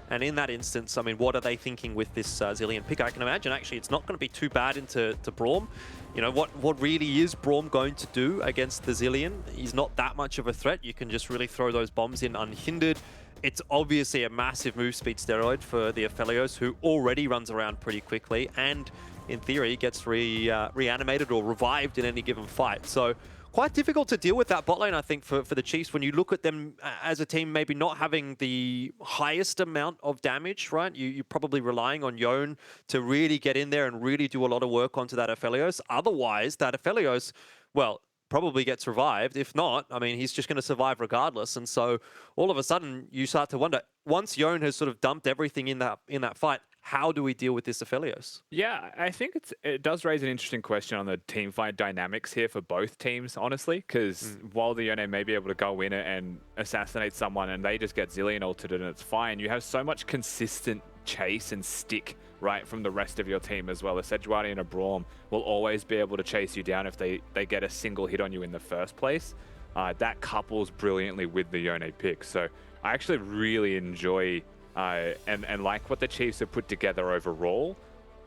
And in that instance, I mean, what are they thinking with this Zilean pick? I can imagine, actually, it's not going to be too bad into Braum. You know, what really is Braum going to do against the Zilean? He's not that much of a threat. You can just really throw those bombs in unhindered. It's obviously a massive move speed steroid for the Aphelios, who already runs around pretty quickly and, in theory, gets reanimated or revived in any given fight. So quite difficult to deal with that bot lane, I think, for the Chiefs when you look at them as a team maybe not having the highest amount of damage, right? You're probably relying on Yone to really get in there and really do a lot of work onto that Aphelios. Otherwise, that Aphelios, well, probably gets revived. If not, I mean, he's just going to survive regardless. And so all of a sudden you start to wonder, once Yone has sort of dumped everything in that fight, how do we deal with this Aphelios? Yeah, I think it does raise an interesting question on the team fight dynamics here for both teams, honestly, because while the Yone may be able to go in and assassinate someone and they just get Zilean ulted and it's fine, you have so much consistent chase and stick, right, from the rest of your team as well. A Sejuani and a Braum will always be able to chase you down if they get a single hit on you in the first place. That couples brilliantly with the Yone pick. So I actually really enjoy and like what the Chiefs have put together overall.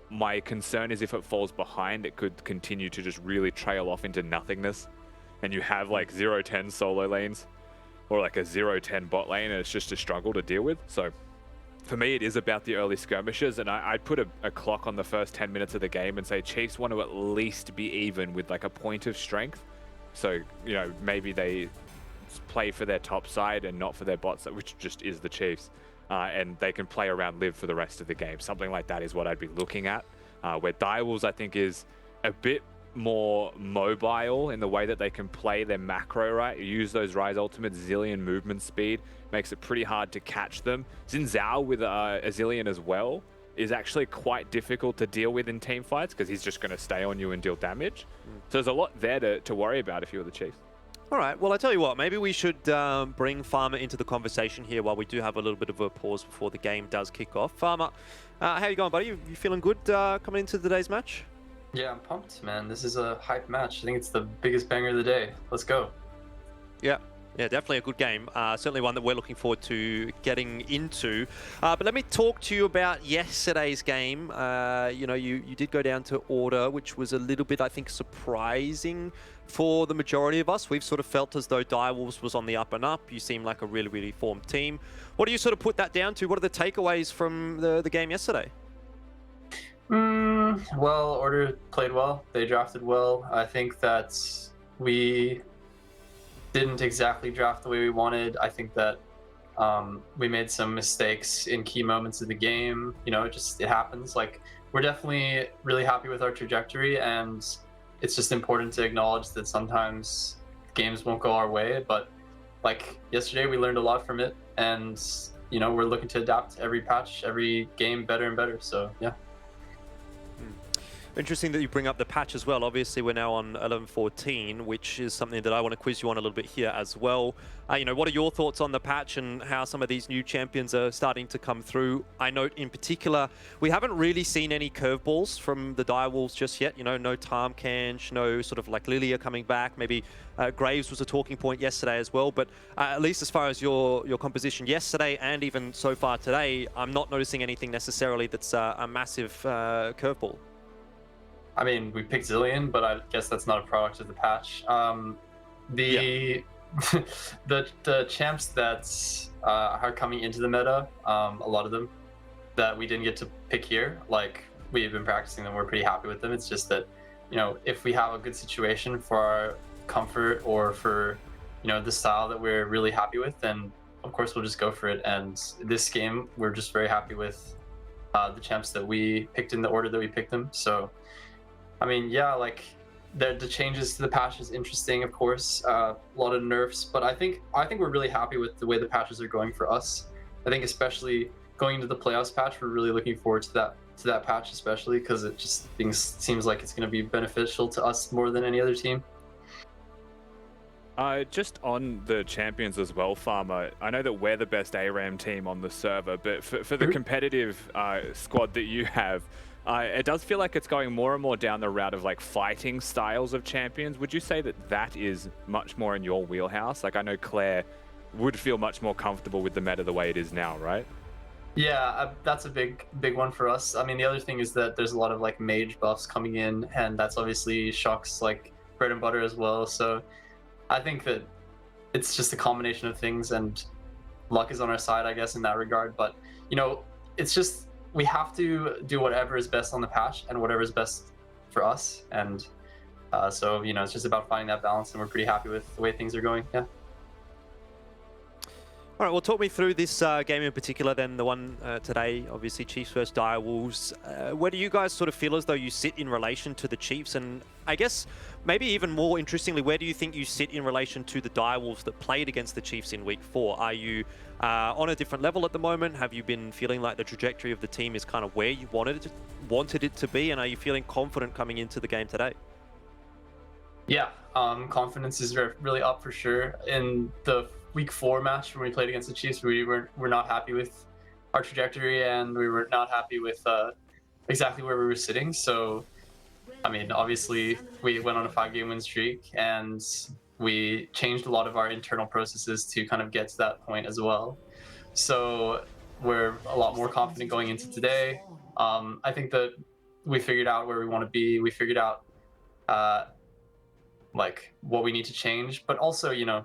My concern is if it falls behind, it could continue to just really trail off into nothingness. And you have like 0-10 solo lanes or like a 0-10 bot lane, and it's just a struggle to deal with. So for me, it is about the early skirmishes, and I'd put a clock on the first 10 minutes of the game and say Chiefs want to at least be even with like a point of strength. So, you know, maybe they play for their top side and not for their bot side, which just is the Chiefs. And they can play around live for the rest of the game. Something like that is what I'd be looking at. Where Direwolves, I think, is a bit more mobile in the way that they can play their macro, right? You use those Rise ultimates, Zilean movement speed, makes it pretty hard to catch them. Xin Zhao with a Zilean as well is actually quite difficult to deal with in team fights because he's just going to stay on you and deal damage. So there's a lot there to worry about if you're the Chiefs. All right, well, I tell you what, maybe we should bring Farmer into the conversation here while we do have a little bit of a pause before the game does kick off. Farmer, how you going, buddy? You feeling good coming into today's match? Yeah, I'm pumped, man. This is a hype match. I think it's the biggest banger of the day. Let's go. Yeah, definitely a good game. Certainly one that we're looking forward to getting into. But let me talk to you about yesterday's game. You know, you did go down to order, which was a little bit, I think, surprising for the majority of us. We've sort of felt as though Direwolves was on the up and up. You seem like a really, really formed team. What do you sort of put that down to? What are the takeaways from the game yesterday? Well, Order played well. They drafted well. I think that we didn't exactly draft the way we wanted. I think that we made some mistakes in key moments of the game. You know, it happens. Like, we're definitely really happy with our trajectory, and it's just important to acknowledge that sometimes games won't go our way. But like yesterday, we learned a lot from it, and you know, we're looking to adapt every patch, every game better and better. So yeah. Interesting that you bring up the patch as well. Obviously, we're now on 11.14, which is something that I want to quiz you on a little bit here as well. You know, what are your thoughts on the patch and how some of these new champions are starting to come through? I note in particular, we haven't really seen any curveballs from the Direwolves just yet. You know, no Tarmkanj, no sort of like Lilia coming back. Maybe Graves was a talking point yesterday as well. But at least as far as your composition yesterday and even so far today, I'm not noticing anything necessarily that's a massive curveball. I mean, we picked Zilean, but I guess that's not a product of the patch. The champs that are coming into the meta, a lot of them that we didn't get to pick here, like we've been practicing them, we're pretty happy with them. It's just that, you know, if we have a good situation for our comfort or for, you know, the style that we're really happy with, then of course we'll just go for it. And this game, we're just very happy with the champs that we picked in the order that we picked them. So I mean, yeah, like the changes to the patch is interesting, of course, a lot of nerfs, but I think we're really happy with the way the patches are going for us. I think especially going into the playoffs patch, we're really looking forward to that patch, especially because it just seems like it's going to be beneficial to us more than any other team. Just on the champions as well, Farmer, I know that we're the best ARAM team on the server, but for the competitive squad that you have, It does feel like it's going more and more down the route of like fighting styles of champions. Would you say that that is much more in your wheelhouse? Like I know Claire would feel much more comfortable with the meta the way it is now, right? Yeah, that's a big one for us. I mean, the other thing is that there's a lot of like mage buffs coming in, and that's obviously Shock's like bread and butter as well. So I think that it's just a combination of things, and luck is on our side, I guess, in that regard. But you know, it's just we have to do whatever is best on the patch and whatever is best for us. And so you know, it's just about finding that balance, and we're pretty happy with the way things are going. Yeah. All right, well, talk me through this game in particular, then the one today, obviously Chiefs versus Direwolves. Where do you guys sort of feel as though you sit in relation to the Chiefs? And I guess maybe even more interestingly, where do you think you sit in relation to the Direwolves that played against the Chiefs in Week 4? Are you on a different level at the moment? Have you been feeling like the trajectory of the team is kind of where you wanted it to be? And are you feeling confident coming into the game today? Yeah, confidence is really up for sure. In the Week 4 match when we played against the Chiefs, we were not happy with our trajectory, and we were not happy with exactly where we were sitting. So, I mean, obviously we went on a 5-game win streak, and we changed a lot of our internal processes to kind of get to that point as well. So we're a lot more confident going into today. I think that we figured out where we want to be. We figured out like what we need to change, but also, you know,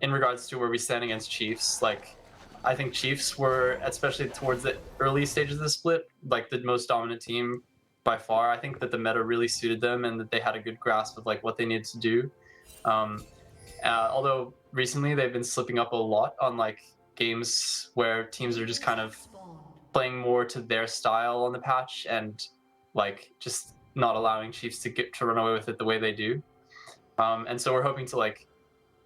in regards to where we stand against Chiefs, like I think Chiefs were, especially towards the early stages of the split, like the most dominant team by far. I think that the meta really suited them, and that they had a good grasp of like what they needed to do. Although recently they've been slipping up a lot on like games where teams are just kind of playing more to their style on the patch, and like just not allowing Chiefs to run away with it the way they do. And so we're hoping to like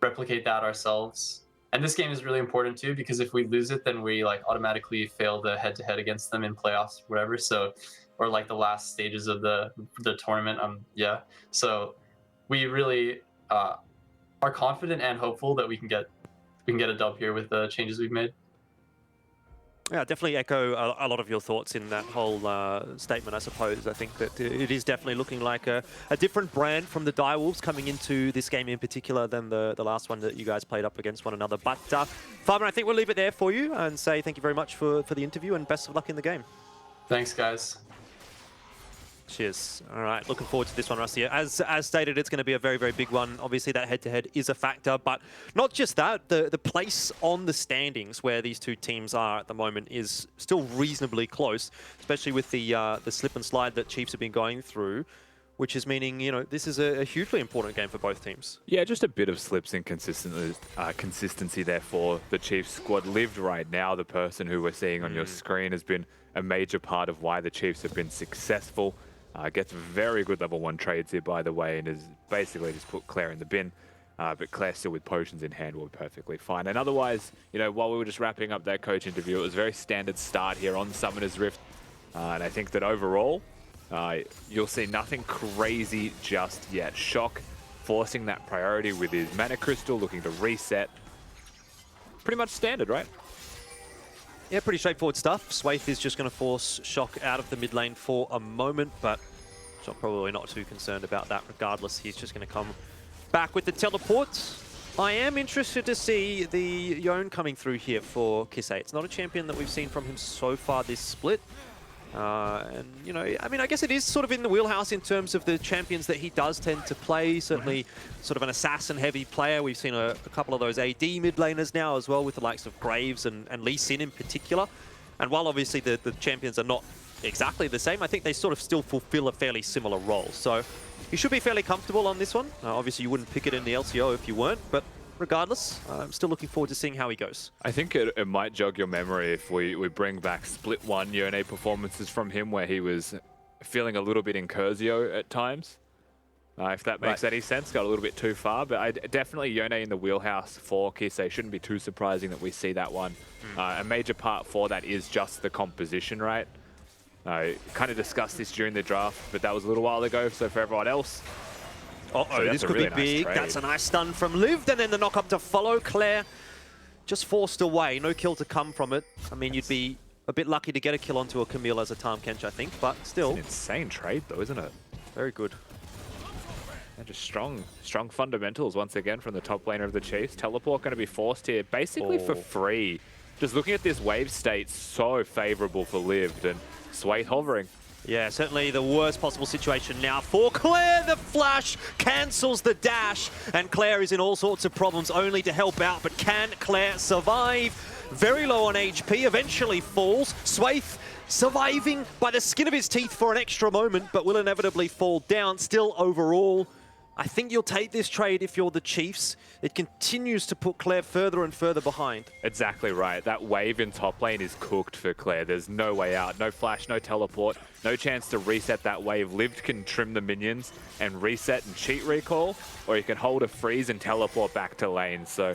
replicate that ourselves. And this game is really important too, because if we lose it, then we like automatically fail the head-to-head against them in playoffs, whatever. So, or like the last stages of the tournament. Yeah. So we really are confident and hopeful that we can get a dub here with the changes we've made. Yeah, definitely echo a lot of your thoughts in that whole statement, I suppose. I think that it is definitely looking like a different brand from the Direwolves coming into this game in particular than the last one that you guys played up against one another. But, Farman, I think we'll leave it there for you and say thank you very much for the interview and best of luck in the game. Thanks, guys. Cheers. All right, looking forward to this one, Rusty. As stated, it's going to be a very, very big one. Obviously, that head-to-head is a factor, but not just that. The place on the standings where these two teams are at the moment is still reasonably close, especially with the slip and slide that Chiefs have been going through, which is meaning, you know, this is a hugely important game for both teams. Yeah, just a bit of slips in consistency there for the Chiefs squad. Lived right now, the person who we're seeing on your screen, has been a major part of why the Chiefs have been successful. Gets very good level 1 trades here, by the way, and has basically just put Claire in the bin. But Claire still with potions in hand will be perfectly fine. And otherwise, you know, while we were just wrapping up that coach interview, it was a very standard start here on Summoner's Rift. And I think that overall, you'll see nothing crazy just yet. Shock forcing that priority with his Mana Crystal, looking to reset. Pretty much standard, right? Yeah, pretty straightforward stuff. Swaith is just going to force Shock out of the mid lane for a moment, but Shock probably not too concerned about that regardless. He's just going to come back with the teleport. I am interested to see the Yone coming through here for Kisei. It's not a champion that we've seen from him so far this split. And, you know, I mean, I guess it is sort of in the wheelhouse in terms of the champions that he does tend to play. Certainly sort of an assassin-heavy player. We've seen a couple of those AD mid laners now as well, with the likes of Graves and Lee Sin in particular. And while obviously the champions are not exactly the same, I think they sort of still fulfill a fairly similar role. So you should be fairly comfortable on this one. Obviously, you wouldn't pick it in the LCO if you weren't, but regardless, I'm still looking forward to seeing how he goes. I think it might jog your memory if we bring back Split 1 Yone performances from him, where he was feeling a little bit in Curzio at times. If that makes any sense, got a little bit too far. But definitely Yone in the wheelhouse for Kisei. Shouldn't be too surprising that we see that one. A major part for that is just the composition, right? Kind of discussed this during the draft, but that was a little while ago. So for everyone else, uh-oh, this could be big. That's a nice stun from Liv, and then the knock up to follow. Claire just forced away. No kill to come from it. I mean, you'd be a bit lucky to get a kill onto a Camille as a Tahm Kench, I think, but still. It's an insane trade though, isn't it? Very good. And just strong fundamentals once again from the top laner of the Chiefs. Teleport going to be forced here basically for free. Just looking at this wave state, so favorable for Lived, and Swathe hovering. Yeah, certainly the worst possible situation now for Claire. The flash cancels the dash, and Claire is in all sorts of problems only to help out. But can Claire survive? Very low on HP, eventually falls. Swathe surviving by the skin of his teeth for an extra moment, but will inevitably fall down. Still overall, I think you'll take this trade if you're the Chiefs. It continues to put Claire further and further behind. Exactly right. That wave in top lane is cooked for Claire. There's no way out. No flash, no teleport, no chance to reset that wave. Lived can trim the minions and reset and cheat recall, or you can hold a freeze and teleport back to lane. So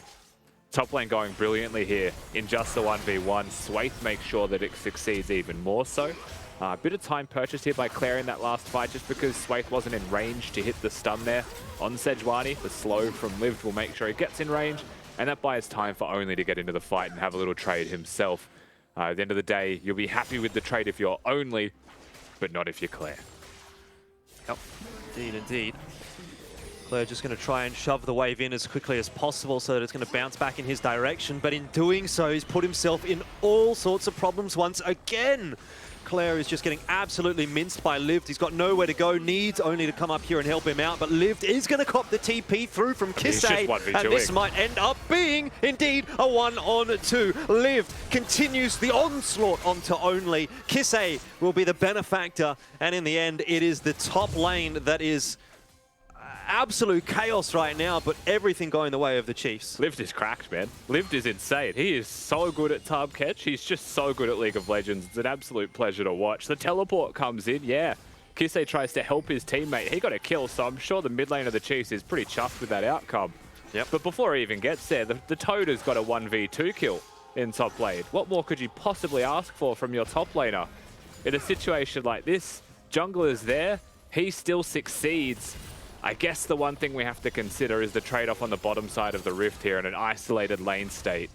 top lane going brilliantly here in just the 1v1. Swathe makes sure that it succeeds even more so. A bit of time purchased here by Claire in that last fight just because Swathe wasn't in range to hit the stun there on Sejuani. The slow from Lived will make sure he gets in range, and that buys time for Only to get into the fight and have a little trade himself. At the end of the day, you'll be happy with the trade if you're Only, but not if you're Claire. Yep, indeed, indeed. Claire just going to try and shove the wave in as quickly as possible so that it's going to bounce back in his direction, but in doing so, he's put himself in all sorts of problems once again. Claire is just getting absolutely minced by Lived. He's got nowhere to go, needs Only to come up here and help him out, but Lived is going to cop the TP through from Kisei, and this might end up being, indeed, a 1-on-2. Lived continues the onslaught onto Only. Kisei will be the benefactor, and in the end, it is the top lane that is absolute chaos right now, but everything going the way of the Chiefs. Lived is cracked, man. Lived is insane. He is so good at Tahm Kench. He's just so good at League of Legends. It's an absolute pleasure to watch. The teleport comes in, yeah. Kisei tries to help his teammate. He got a kill, so I'm sure the mid lane of the Chiefs is pretty chuffed with that outcome. Yep. But before he even gets there, the Toad has got a 1v2 kill in top lane. What more could you possibly ask for from your top laner? In a situation like this, jungler is there. He still succeeds. I guess the one thing we have to consider is the trade-off on the bottom side of the rift here in an isolated lane state.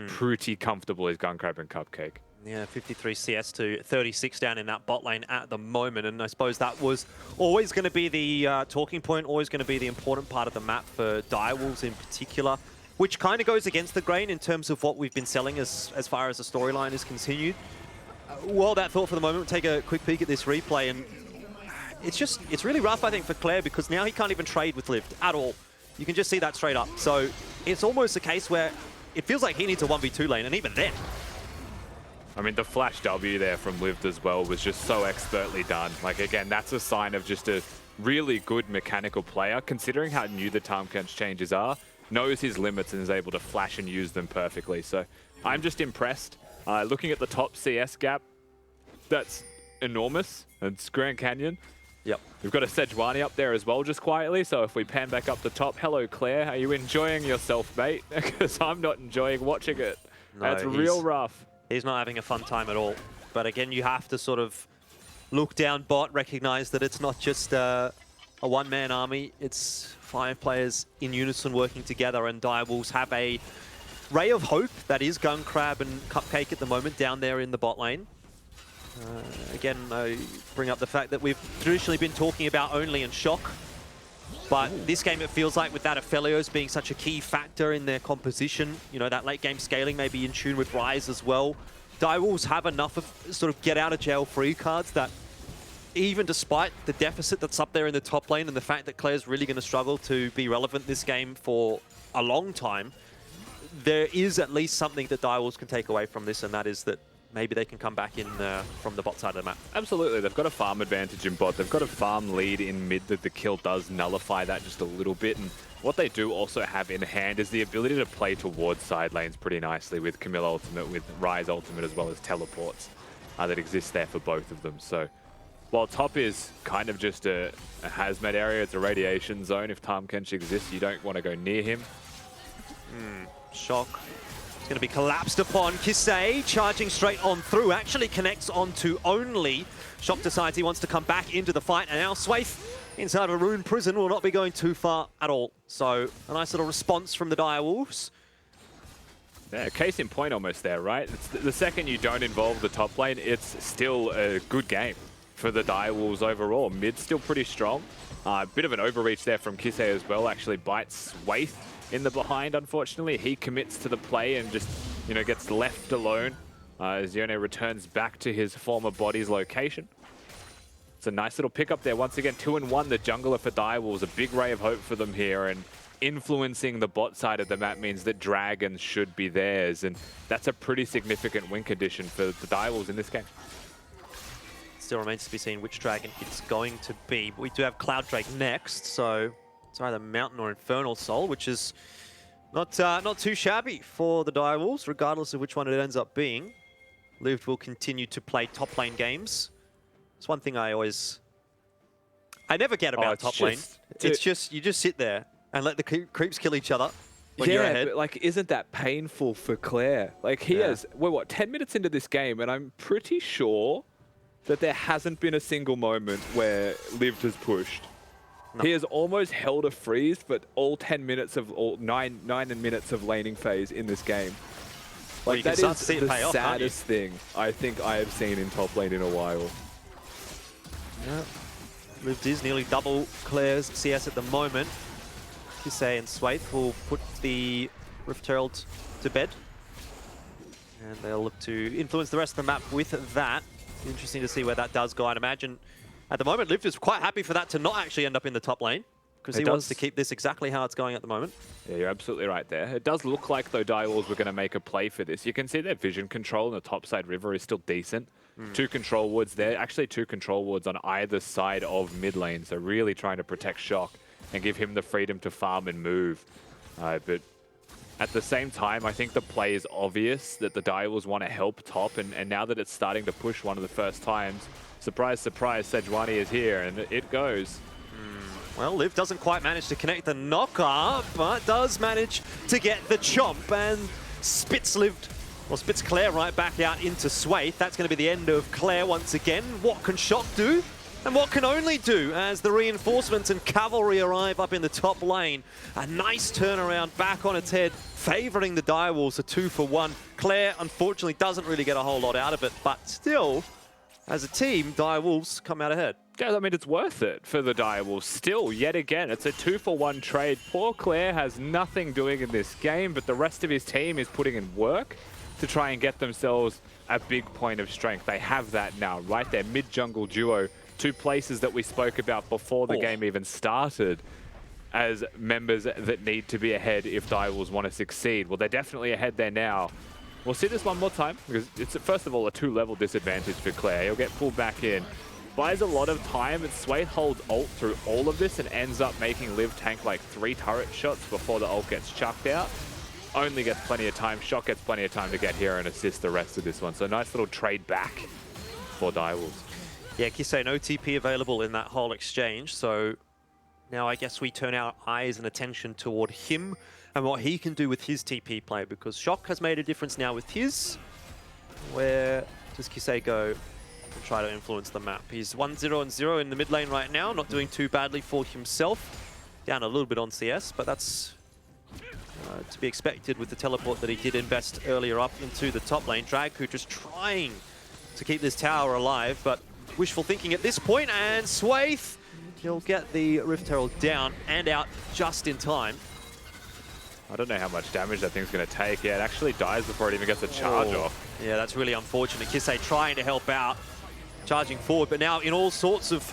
Pretty comfortable is Gunkrab and Cupcake. Yeah, 53 CS to 36 down in that bot lane at the moment, and I suppose that was always going to be the talking point, always going to be the important part of the map for Direwolves in particular, which kind of goes against the grain in terms of what we've been selling as far as the storyline is continued. While that thought for the moment, we'll take a quick peek at this replay, and it's really rough, I think, for Claire, because now he can't even trade with Lived at all. You can just see that straight up. So it's almost a case where it feels like he needs a 1v2 lane, and even then. I mean, the flash W there from Lived as well was just so expertly done. Like, again, that's a sign of just a really good mechanical player, considering how new the Tahm Kench changes are, knows his limits and is able to flash and use them perfectly. So I'm just impressed. Looking at the top CS gap, that's enormous. It's Grand Canyon. Yep. We've got a Sejuani up there as well, just quietly. So if we pan back up the top, hello, Claire. Are you enjoying yourself, mate? Because I'm not enjoying watching it. No, that's real rough. He's not having a fun time at all. But again, you have to sort of look down bot, recognize that it's not just a one-man army. It's 5 players in unison working together, and Direwolves have a ray of hope that is Gunkrab and Cupcake at the moment down there in the bot lane. Again, I bring up the fact that we've traditionally been talking about Only and Shock, but this game it feels like with that Aphelios being such a key factor in their composition, you know, that late game scaling may be in tune with Ryze as well. Direwolves have enough of sort of get out of jail free cards that even despite the deficit that's up there in the top lane and the fact that Claire's really going to struggle to be relevant this game for a long time, there is at least something that Direwolves can take away from this, and that is that maybe they can come back in from the bot side of the map. Absolutely. They've got a farm advantage in bot. They've got a farm lead in mid that the kill does nullify that just a little bit. And what they do also have in hand is the ability to play towards side lanes pretty nicely with Camille ultimate, with Ryze ultimate, as well as teleports that exist there for both of them. So while top is kind of just a hazmat area, it's a radiation zone. If Tahm Kench exists, you don't want to go near him. Shock. It's going to be collapsed upon. Kisei charging straight on through, actually connects onto Only. Shock decides he wants to come back into the fight, and now Swathe inside of a rune prison will not be going too far at all. So a nice little response from the Direwolves. Yeah, case in point almost there, right? It's the second you don't involve the top lane, it's still a good game for the Direwolves overall. Mid's still pretty strong. Bit of an overreach there from Kisei as well. Actually bites Waith in the behind, unfortunately. He commits to the play and just, you know, gets left alone as Yone returns back to his former body's location. It's a nice little pickup there. Once again, 2-1, the jungler for Direwolves. A big ray of hope for them here. And influencing the bot side of the map means that Dragons should be theirs. And that's a pretty significant win condition for the Direwolves in this game. Still remains to be seen which dragon it's going to be. But we do have Cloud Drake next, so it's either Mountain or Infernal Soul, which is not too shabby for the Direwolves, regardless of which one it ends up being. Lived will continue to play top lane games. It's one thing I never get about top lane. It's just, you just sit there and let the creeps kill each other when you're ahead. But like, isn't that painful for Claire? Like, he has, we're what, 10 minutes into this game, and I'm pretty sure that there hasn't been a single moment where Lived has pushed. No. He has almost held a freeze, but all 10 minutes of, all 9 minutes of laning phase in this game. Like, that is the saddest thing I think I have seen in top lane in a while. Yeah. Lived is nearly double Claire's CS at the moment. Kisei and Swaith will put the Rift Herald to bed. And they'll look to influence the rest of the map with that. Interesting to see where that does go. I'd imagine at the moment, Lived is quite happy for that to not actually end up in the top lane, because he wants to keep this exactly how it's going at the moment. Yeah, you're absolutely right there. It does look like, though, Direwolves were going to make a play for this. You can see their vision control in the topside river is still decent. 2 control wards there. Actually, 2 control wards on either side of mid lane. So really trying to protect Shock and give him the freedom to farm and move. But at the same time, I think the play is obvious that the Direwolves want to help top. And now that it's starting to push one of the first times, surprise, surprise, Sejuani is here, and it goes. Well, Liv doesn't quite manage to connect the knocker, but does manage to get the chomp and spits Claire right back out into Swaith. That's going to be the end of Claire once again. What can Shock do? And what can only do as the reinforcements and cavalry arrive up in the top lane. A nice turnaround back on its head, favouring the Direwolves, a 2-for-1. Claire, unfortunately, doesn't really get a whole lot out of it, but still, as a team, Direwolves come out ahead. Yeah, I mean, it's worth it for the Direwolves. Still, yet again, it's a 2-for-1 trade. Poor Claire has nothing doing in this game, but the rest of his team is putting in work to try and get themselves a big point of strength. They have that now, right there, mid-jungle duo. 2 places that we spoke about before the game even started as members that need to be ahead if Direwolves want to succeed. Well, they're definitely ahead there now. We'll see this one more time, because it's, first of all, a 2-level disadvantage for Claire. He'll get pulled back in. Buys a lot of time, and Swaith holds ult through all of this and ends up making Liv tank like 3 turret shots before the ult gets chucked out. Only gets plenty of time. Shock gets plenty of time to get here and assist the rest of this one. So nice little trade back for Direwolves. Yeah, Kisei, no TP available in that whole exchange, so now I guess we turn our eyes and attention toward him and what he can do with his TP play, because Shock has made a difference now with his. Where does Kisei go and try to influence the map? He's 1-0-0 in the mid lane right now, not doing too badly for himself. Down a little bit on CS, but that's to be expected with the teleport that he did invest earlier up into the top lane. Dragku just trying to keep this tower alive, but wishful thinking at this point, and Swaith, he'll get the Rift Herald down and out just in time. I don't know how much damage that thing's going to take. Yeah, it actually dies before it even gets a charge off. Yeah, that's really unfortunate. Kisei trying to help out, charging forward, but now in all sorts of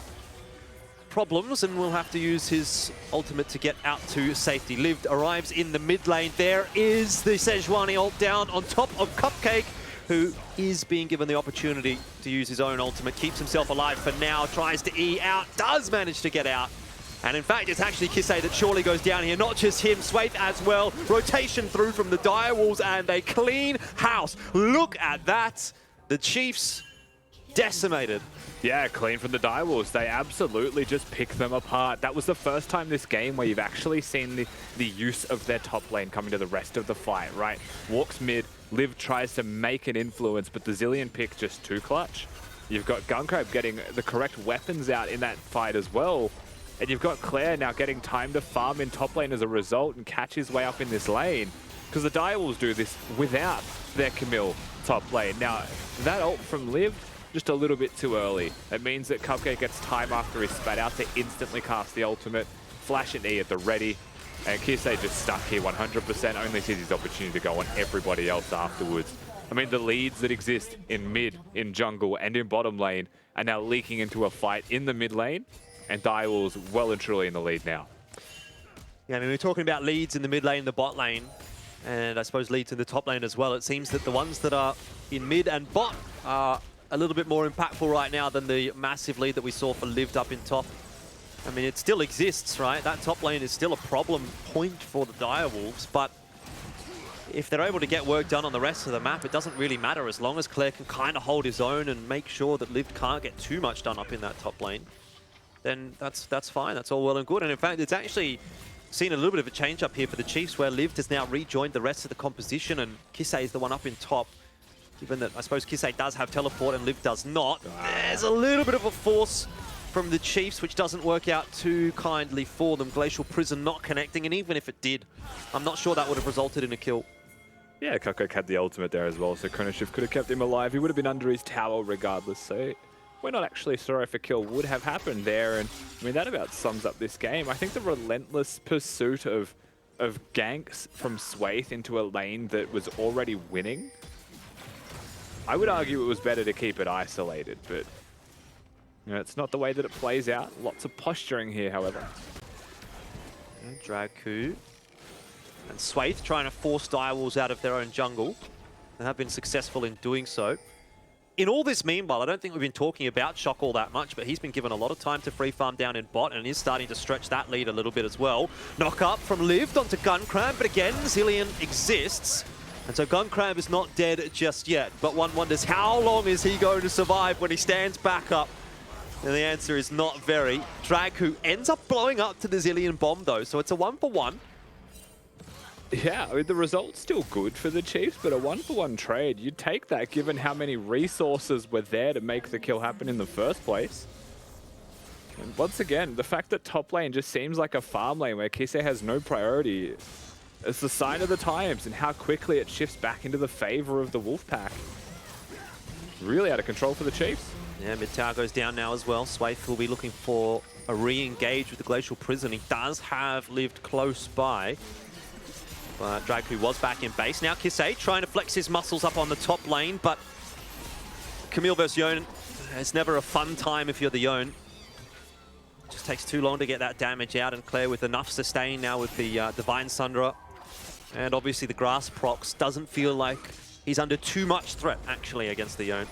problems, and will have to use his ultimate to get out to safety. Lived arrives in the mid lane. There is the Sejuani ult down on top of Cupcake, who is being given the opportunity to use his own ultimate, keeps himself alive for now, tries to E out, does manage to get out. And in fact, it's actually Kisei that surely goes down here, not just him, Swaith as well. Rotation through from the Direwolves, and they clean house. Look at that. The Chiefs decimated. Yeah, clean from the Direwolves. They absolutely just pick them apart. That was the first time this game where you've actually seen the use of their top lane coming to the rest of the fight, right? Walks mid, Liv tries to make an influence, but the Zillion pick just too clutch. You've got Gunkrab getting the correct weapons out in that fight as well. And you've got Claire now getting time to farm in top lane as a result and catch his way up in this lane. because the Direwolves do this without their Camille top lane. Now, that ult from Liv, just a little bit too early. It means that Cupcake gets time after he's spat out to instantly cast the ultimate, flash and E at the ready, and Kisei just stuck here 100%, only sees his opportunity to go on everybody else afterwards. I mean, the leads that exist in mid, in jungle, and in bottom lane are now leaking into a fight in the mid lane, and Direwolves well and truly in the lead now. Yeah, I mean, we're talking about leads in the mid lane, the bot lane, and I suppose leads in the top lane as well. It seems that the ones that are in mid and bot are a little bit more impactful right now than the massive lead that we saw for Lived up in top. I mean, it still exists, right? That top lane is still a problem point for the Direwolves, but if they're able to get work done on the rest of the map, it doesn't really matter as long as Claire can kind of hold his own and make sure that Lived can't get too much done up in that top lane. Then that's fine. That's all well and good. And in fact, it's actually seen a little bit of a change up here for the Chiefs, where Lived has now rejoined the rest of the composition, and Kisei is the one up in top. Given that I suppose Kisei does have teleport and Liv does not, there's a little bit of a force from the Chiefs, which doesn't work out too kindly for them. Glacial Prison not connecting, and even if it did, I'm not sure that would have resulted in a kill. Yeah, Cupcake had the ultimate there as well, so Chronoshift could have kept him alive. He would have been under his tower regardless, so we're not actually sure if a kill would have happened there. And I mean, that about sums up this game. I think the relentless pursuit of ganks from Swaith into a lane that was already winning, I would argue it was better to keep it isolated, but you know, it's not the way that it plays out. Lots of posturing here, however. Draku and Swaith trying to force Direwolves out of their own jungle, and have been successful in doing so. In all this meanwhile, I don't think we've been talking about Shock all that much, but he's been given a lot of time to free farm down in bot and is starting to stretch that lead a little bit as well. Knock up from Lived onto Guncrab, but again, Zilean exists. And so Guncrab is not dead just yet, but one wonders how long is he going to survive when he stands back up? And the answer is not very. Draku ends up blowing up to the Zilean bomb though, so it's a 1-for-1. Yeah, I mean, the result's still good for the Chiefs, but a 1-for-1 trade, you'd take that given how many resources were there to make the kill happen in the first place. And once again, the fact that top lane just seems like a farm lane where Kisei has no priority, it's the sign of the times and how quickly it shifts back into the favor of the Wolfpack. Really out of control for the Chiefs. Yeah, mid tower goes down now as well. Swaith will be looking for a re-engage with the Glacial Prison. He does have Lived close by. But Draku was back in base. Now Kisei trying to flex his muscles up on the top lane, but Camille versus Yone, it's never a fun time if you're the Yone. Just takes too long to get that damage out, and Claire with enough sustain now with the Divine Sundra. And obviously the Grass procs doesn't feel like he's under too much threat actually against the Yone.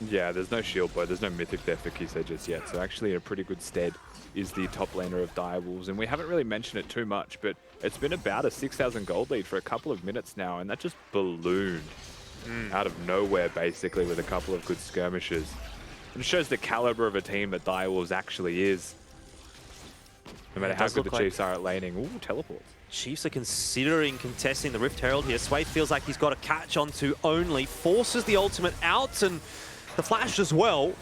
Yeah, there's no shield bow, there's no mythic there for Kisei just yet, so actually in a pretty good stead is the top laner of Direwolves, and we haven't really mentioned it too much, but it's been about a 6,000 gold lead for a couple of minutes now, and that just ballooned out of nowhere basically with a couple of good skirmishes. And it shows the caliber of a team that Direwolves actually is. No matter how good the Chiefs are at laning. Ooh, teleports. Chiefs are considering contesting the Rift Herald here. Swaith feels like he's got a catch onto only, forces the ultimate out, and the flash as well.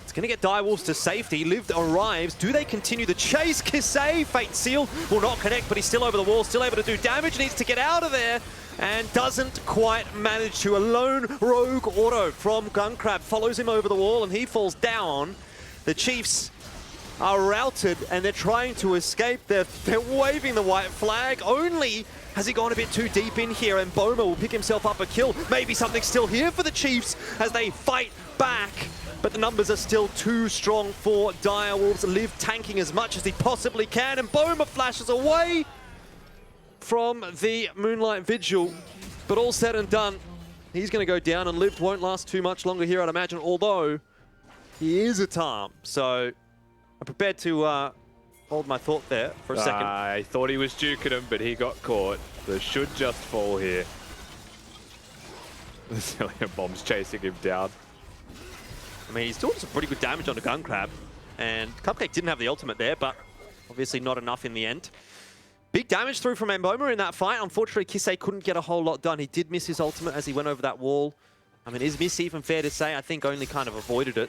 It's going to get Direwolves to safety. Lived arrives. Do they continue the chase? Kisei, Fate Seal will not connect, but he's still over the wall, still able to do damage. Needs to get out of there and doesn't quite manage to. A lone rogue auto from Guncrab follows him over the wall and he falls down. The Chiefs are routed and they're trying to escape. They're waving the white flag. Only has he gone a bit too deep in here, and Boma will pick himself up a kill. Maybe something still here for the Chiefs as they fight back. But the numbers are still too strong for Direwolves. Liv tanking as much as he possibly can, and Boma flashes away from the Moonlight Vigil. But all said and done, he's going to go down, and Liv won't last too much longer here, I'd imagine, although he is a Tarm. So I'm prepared to hold my thought there for a second. I thought he was duking him, but he got caught. So should just fall here. The Zilean bomb's chasing him down. I mean, he's doing some pretty good damage on the Guncrab, and Cupcake didn't have the ultimate there, but obviously not enough in the end. Big damage through from Mboma in that fight. Unfortunately, Kisei couldn't get a whole lot done. He did miss his ultimate as he went over that wall. I mean, is miss even fair to say? I think only kind of avoided it.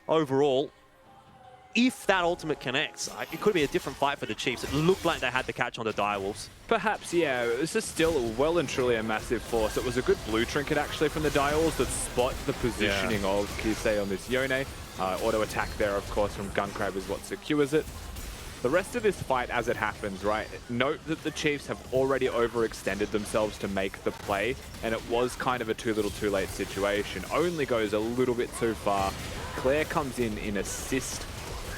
Overall, if that ultimate connects, it could be a different fight for the Chiefs. It looked like they had the catch on the Direwolves. Perhaps, yeah. This is still well and truly a massive force. It was a good blue trinket, actually, from the Direwolves that spot the positioning of Kisei on this Yone. Auto attack there, of course, from Gunkrab is what secures it. The rest of this fight, as it happens, right, note that the Chiefs have already overextended themselves to make the play, and it was kind of a too little too late situation. Only goes a little bit too far. Claire comes in assist,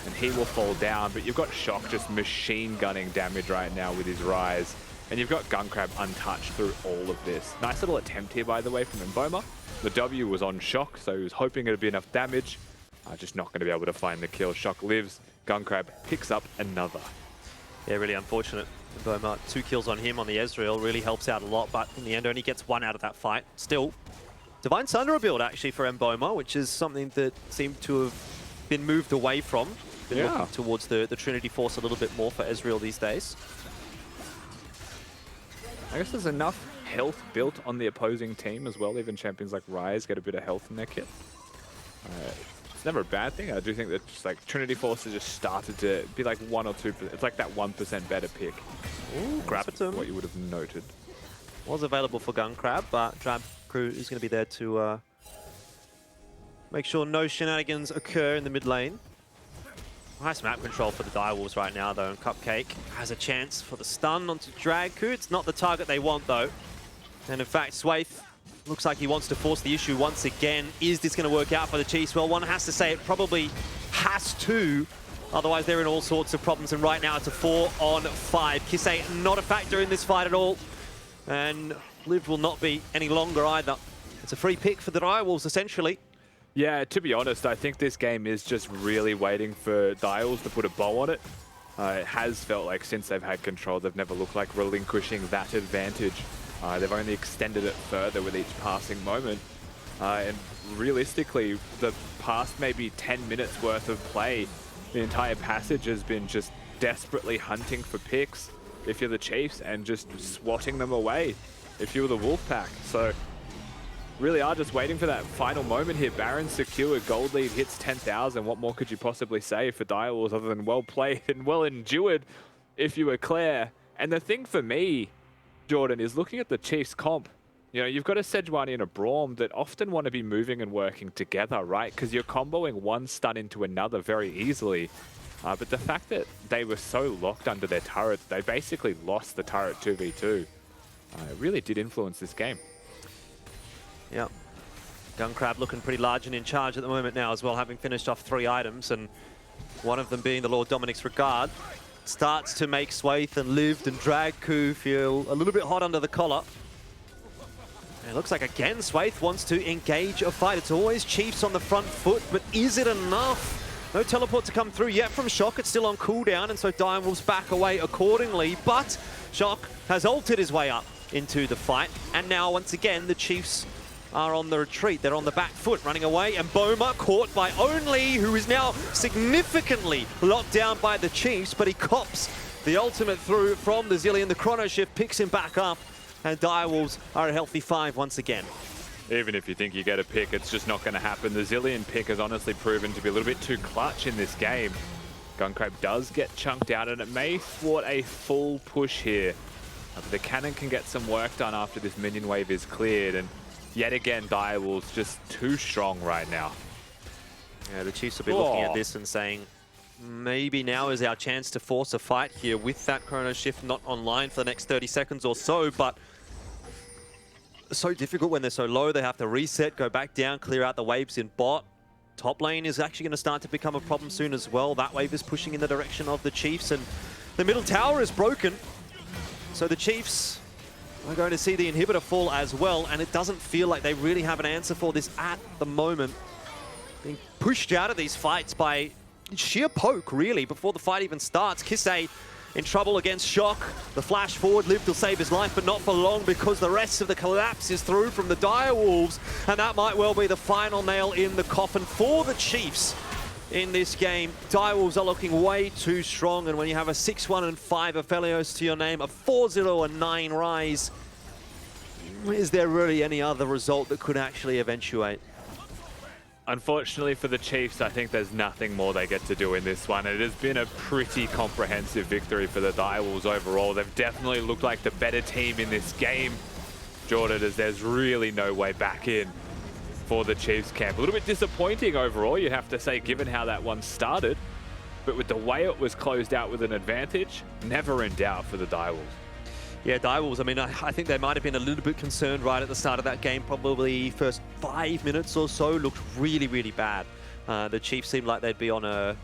and he will fall down, but you've got Shock just machine gunning damage right now with his rise, and you've got Gunkrab untouched through all of this. Nice little attempt here, by the way, from Mboma. The W was on Shock, so he was hoping it'd be enough damage. Just not going to be able to find the kill. Shock lives. Gunkrab picks up another. Yeah, really unfortunate. Mboma, 2 kills on him on the Ezreal really helps out a lot, but in the end only gets 1 out of that fight. Still, Divine Sunder build actually for Mboma, which is something that seemed to have been moved away from. Been looking towards the Trinity Force a little bit more for Ezreal these days. I guess there's enough health built on the opposing team as well. Even champions like Ryze get a bit of health in their kit. It's never a bad thing. I do think that just like Trinity Force has just started to be like 1 or 2%. It's like that 1% better pick. Ooh, Graviton. What you would have noted. Was available for Gunkrab, but Drab Crew is going to be there to make sure no shenanigans occur in the mid lane. Nice map control for the Direwolves right now, though, and Cupcake has a chance for the stun onto Dragku. It's not the target they want, though. And in fact, Swaith looks like he wants to force the issue once again. Is this going to work out for the Chiefs? Well, one has to say it probably has to. Otherwise, they're in all sorts of problems. And right now, it's a 4-on-5. Kisei not a factor in this fight at all. And Liv will not be any longer either. It's a free pick for the Direwolves, essentially. Yeah, to be honest, I think this game is just really waiting for Direwolves to put a bow on it. It has felt like since they've had control, they've never looked like relinquishing that advantage. They've only extended it further with each passing moment. And realistically, the past maybe 10 minutes worth of play, the entire passage has been just desperately hunting for picks if you're the Chiefs and just swatting them away if you're the Wolfpack. So really are just waiting for that final moment here. Baron secure, gold lead hits 10,000. What more could you possibly say for Direwolves other than well played and well endured if you were Claire? And the thing for me, Jordan, is looking at the Chiefs comp. You know, you've got a Sejuani and a Braum that often want to be moving and working together, right? Because you're comboing one stun into another very easily. But the fact that they were so locked under their turret, they basically lost the turret 2v2. It really did influence this game. Yeah. Gunkrab looking pretty large and in charge at the moment now as well, having finished off 3 items, and one of them being the Lord Dominic's Regard. Starts to make Swaith and Lived and Dragku feel a little bit hot under the collar. And it looks like again Swaith wants to engage a fight. It's always Chiefs on the front foot, but is it enough? No teleport to come through yet from Shock. It's still on cooldown, and so Direwolves back away accordingly. But Shock has ulted his way up into the fight, and now once again the Chiefs are on the retreat. They're on the back foot, running away, and Boma caught by Only, who is now significantly locked down by the Chiefs, but he cops the ultimate through from the Zillion. The chrono shift picks him back up, and Direwolves are a healthy 5 once again. Even if you think you get a pick, it's just not going to happen. The Zillion pick has honestly proven to be a little bit too clutch in this game. Gunkrab does get chunked out, and it may thwart a full push here. The cannon can get some work done after this minion wave is cleared, and yet again, Direwolves just too strong right now. Yeah, the Chiefs will be looking at this and saying, maybe now is our chance to force a fight here with that chrono shift not online for the next 30 seconds or so, but so difficult when they're so low. They have to reset, go back down, clear out the waves in bot. Top lane is actually going to start to become a problem soon as well. That wave is pushing in the direction of the Chiefs, and the middle tower is broken. So the Chiefs are going to see the inhibitor fall as well, and it doesn't feel like they really have an answer for this at the moment. Being pushed out of these fights by sheer poke, really, before the fight even starts. Kisei in trouble against Shock. The flash forward, Liv will save his life, but not for long, because the rest of the collapse is through from the Direwolves, and that might well be the final nail in the coffin for the Chiefs in this game. Direwolves are looking way too strong, and when you have a 6-1-5 Aphelios to your name, a 4-0-9 Ryze, is there really any other result that could actually eventuate? Unfortunately for the Chiefs, I think there's nothing more they get to do in this one. It has been a pretty comprehensive victory for the Direwolves overall. They've definitely looked like the better team in this game, Jordan, as there's really no way back in for the Chiefs camp. A little bit disappointing overall, you have to say, given how that one started. But with the way it was closed out with an advantage, never in doubt for the Direwolves. Yeah, Direwolves, I mean, I think they might have been a little bit concerned right at the start of that game. Probably first 5 minutes or so looked really, really bad. The Chiefs seemed like they'd be on a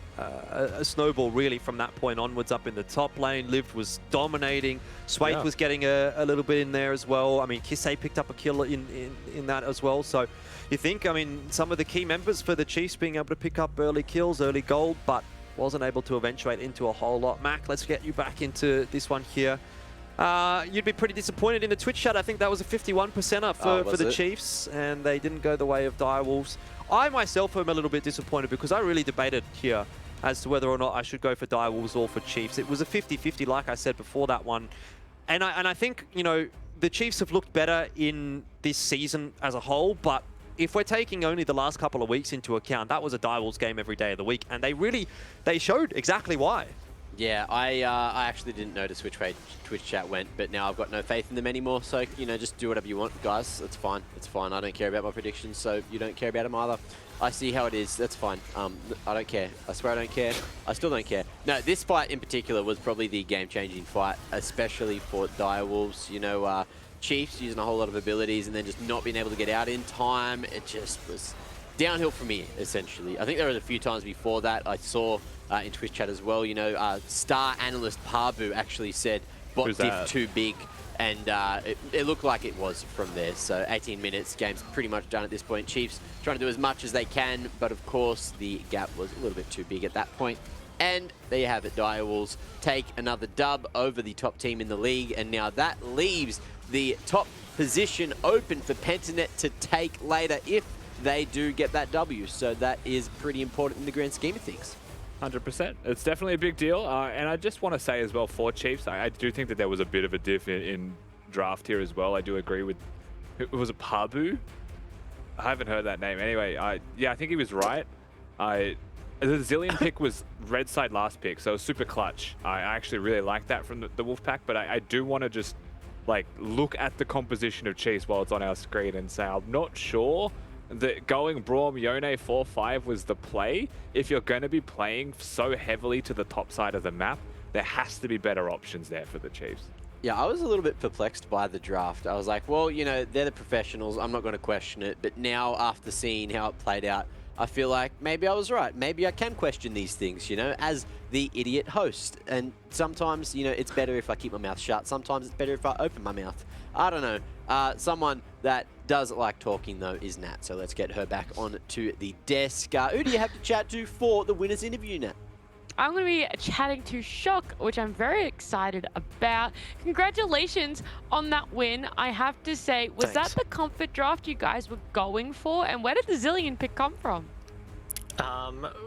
snowball really from that point onwards up in the top lane. Liv was dominating. Swathe was getting a little bit in there as well. I mean, Kisei picked up a kill in that as well. So you think, I mean, some of the key members for the Chiefs being able to pick up early kills, early gold, but wasn't able to eventuate into a whole lot. Mac, let's get you back into this one here. You'd be pretty disappointed in the Twitch chat. I think that was a 51%er for the Chiefs, and they didn't go the way of Direwolves. I myself am a little bit disappointed because I really debated here as to whether or not I should go for Direwolves or for Chiefs. It was a 50-50, like I said before that one. And I think, you know, the Chiefs have looked better in this season as a whole, but if we're taking only the last couple of weeks into account, that was a Direwolves game every day of the week, and they showed exactly why. Yeah, I actually didn't notice which way Twitch chat went, but now I've got no faith in them anymore. So, you know, just do whatever you want, guys. It's fine. It's fine. I don't care about my predictions, so you don't care about them either. I see how it is. That's fine. I don't care. I swear I don't care. I still don't care. No, this fight in particular was probably the game-changing fight, especially for Direwolves. You know, Chiefs using a whole lot of abilities and then just not being able to get out in time. It just was downhill for me, essentially. I think there was a few times before that I saw in Twitch chat as well, you know, star analyst Parbu actually said bot diff too big, and it looked like it was from there. So 18 minutes, game's pretty much done at this point. Chiefs trying to do as much as they can, but of course the gap was a little bit too big at that point. And there you have it, Direwolves take another dub over the top team in the league, and now that leaves the top position open for Pentanet to take later if they do get that W. So that is pretty important in the grand scheme of things. 100%. It's definitely a big deal. And I just want to say as well for Chiefs, I do think that there was a bit of a diff in draft here as well. I do agree with, was it Parbu? I haven't heard that name. Anyway, yeah, I think he was right. The Zillion pick was red side last pick, so it was super clutch. I actually really like that from the Wolfpack, but I do want to just like look at the composition of Chiefs while it's on our screen and say I'm not sure that going Braum Yone 4-5 was the play. If you're going to be playing so heavily to the top side of the map, there has to be better options there for the Chiefs. Yeah, I was a little bit perplexed by the draft. I was like, well, you know, they're the professionals. I'm not going to question it. But now, after seeing how it played out, I feel like maybe I was right. Maybe I can question these things, you know, as the idiot host. And sometimes, you know, it's better if I keep my mouth shut. Sometimes it's better if I open my mouth. I don't know. Someone that does like talking, though, is Nat. So let's get her back on to the desk. Who do you have to chat to for the winner's interview, Nat? I'm going to be chatting to Shock, which I'm very excited about. Congratulations on that win. I have to say, was that the comfort draft you guys were going for? And where did the Zillion pick come from?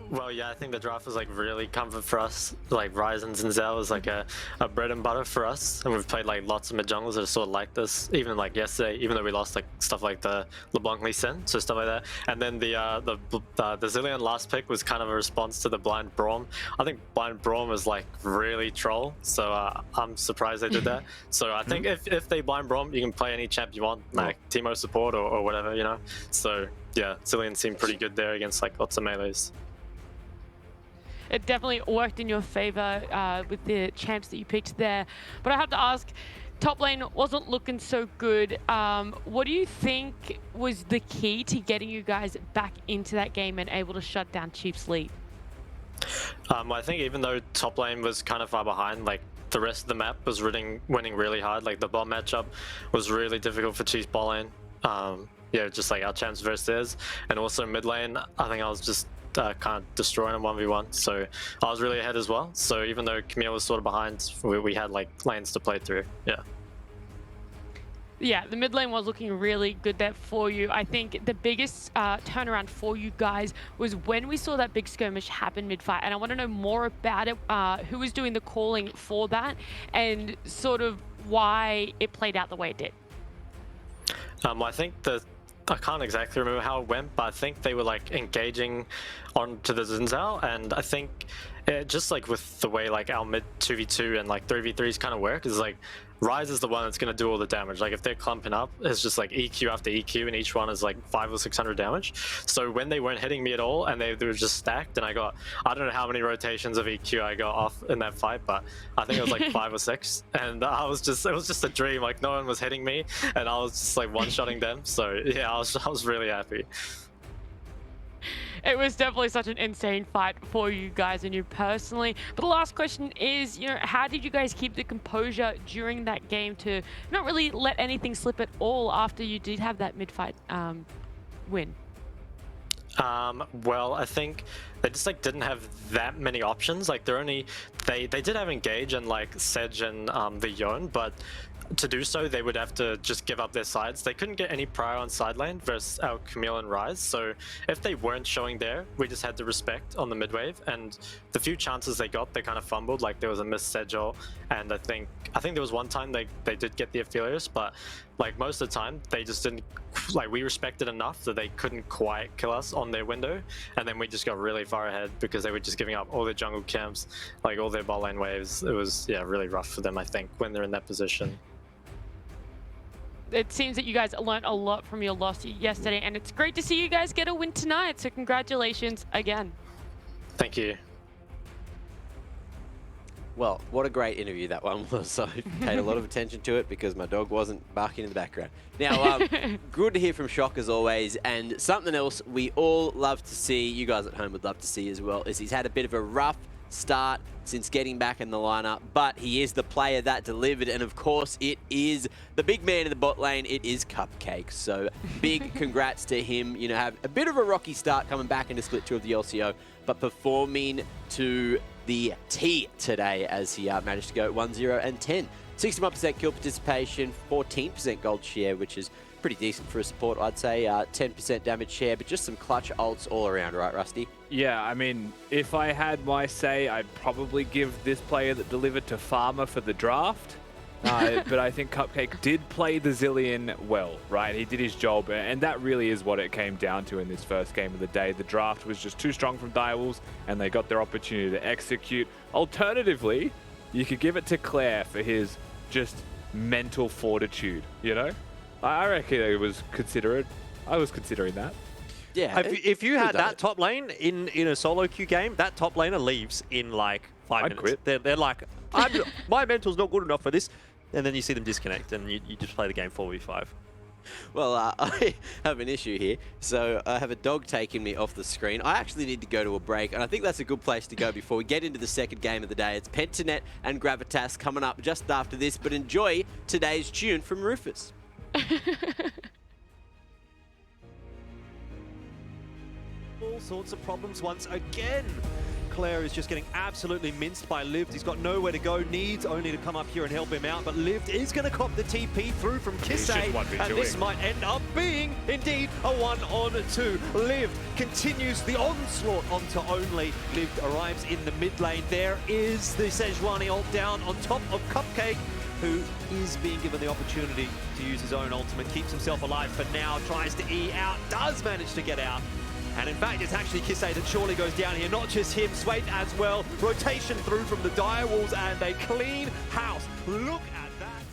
Well, yeah, I think the draft was like really comfort for us. Like Ryzen's and Zell was like a bread and butter for us, and we've played like lots of mid junglers that are sort of like this. Even like yesterday, even though we lost like stuff like the LeBlanc Lee Sin, so stuff like that. And then the Zillion last pick was kind of a response to the blind Braum. I think blind Braum was like really troll, so I'm surprised they did that. So I think if they blind Braum, you can play any champ you want, like Teemo support or whatever, you know. So yeah, Zillion seemed pretty good there against like lots of melees. It definitely worked in your favor with the champs that you picked there. But I have to ask, top lane wasn't looking so good. What do you think was the key to getting you guys back into that game and able to shut down Chiefs' lead? I think even though top lane was kind of far behind, like the rest of the map was winning really hard. Like the bot matchup was really difficult for Chiefs bot lane. Yeah, just like our champs versus theirs. And also mid lane, I think I was just kind of destroying them 1v1. So I was really ahead as well. So even though Camille was sort of behind, we had like lanes to play through. Yeah. Yeah, the mid lane was looking really good there for you. I think the biggest turnaround for you guys was when we saw that big skirmish happen mid-fight. And I want to know more about it, who was doing the calling for that, and sort of why it played out the way it did. I think the I can't exactly remember how it went, but I think they were like engaging onto the Zinzao, and I think just like with the way like our mid 2v2 and like 3v3s kind of work is like Ryze is the one that's going to do all the damage. Like if they're clumping up, it's just like EQ after EQ, and each one is like 500 or 600 damage. So when they weren't hitting me at all and they were just stacked, and I don't know how many rotations of EQ I got off in that fight, but I think it was like 5 or 6, and it was just a dream. Like no one was hitting me, and I was just like one-shotting them. So yeah, I was really happy. It was definitely such an insane fight for you guys and you personally. But the last question is, how did you guys keep the composure during that game to not really let anything slip at all after you did have that mid-fight win? Well, I think they just like didn't have that many options. Like they did have Engage and like Sedge and the Yone, but to do so, they would have to just give up their sides. They couldn't get any prior on side lane versus our Camille and Ryze. So if they weren't showing there, we just had to respect on the mid wave. And the few chances they got, they kind of fumbled. Like there was a missed Sedge, and I think there was one time they did get the Aphelios, but like most of the time they just didn't. Like we respected enough that they couldn't quite kill us on their window, and then we just got really far ahead because they were just giving up all their jungle camps, like all their bot lane waves. It was really rough for them, I think, when they're in that position. It seems that you guys learned a lot from your loss yesterday, and it's great to see you guys get a win tonight. So congratulations again. Thank you. Well, what a great interview that one was. I paid a lot of attention to it because my dog wasn't barking in the background. Now, good to hear from Shock as always, and something else we all love to see, you guys at home would love to see as well, is he's had a bit of a rough start since getting back in the lineup, but he is the player that delivered, and of course it is the big man in the bot lane. It is Cupcake. So big congrats to him. Have a bit of a rocky start coming back into Split 2 of the LCO, but performing to the T today as he managed to go 1-0 and 10. 61% kill participation, 14% gold share, which is pretty decent for a support, I'd say. 10% damage share, but just some clutch ults all around, right, Rusty? Yeah, I mean, if I had my say, I'd probably give this player that delivered to Farmer for the draft. But I think Cupcake did play the Zilean well, right? He did his job, and that really is what it came down to in this first game of the day. The draft was just too strong from Direwolves, and they got their opportunity to execute. Alternatively, you could give it to Claire for his just mental fortitude, I reckon it was considered. I was considering that. Yeah. If you had that top lane in a solo queue game, that top laner leaves in like 5 minutes. Quit. They're like, my mental's not good enough for this. And then you see them disconnect and you just play the game 4v5. Well, I have an issue here. So I have a dog taking me off the screen. I actually need to go to a break, and I think that's a good place to go before we get into the second game of the day. It's Pentanet and Gravitas coming up just after this, but enjoy today's tune from Rufus. All sorts of problems once again. Claire is just getting absolutely minced by Lived. He's got nowhere to go, needs only to come up here and help him out, but Lived is going to cop the TP through from Kisei, and this might end up being, indeed, a 1-on-2. Lived continues the onslaught onto only. Lived arrives in the mid lane. There is the Sejuani ult down on top of Cupcake, who is being given the opportunity to use his own ultimate, keeps himself alive for now, tries to E out, does manage to get out. And in fact, it's actually Kisei that surely goes down here, not just him, Swait as well. Rotation through from the Direwolves, and a clean house. Look at that.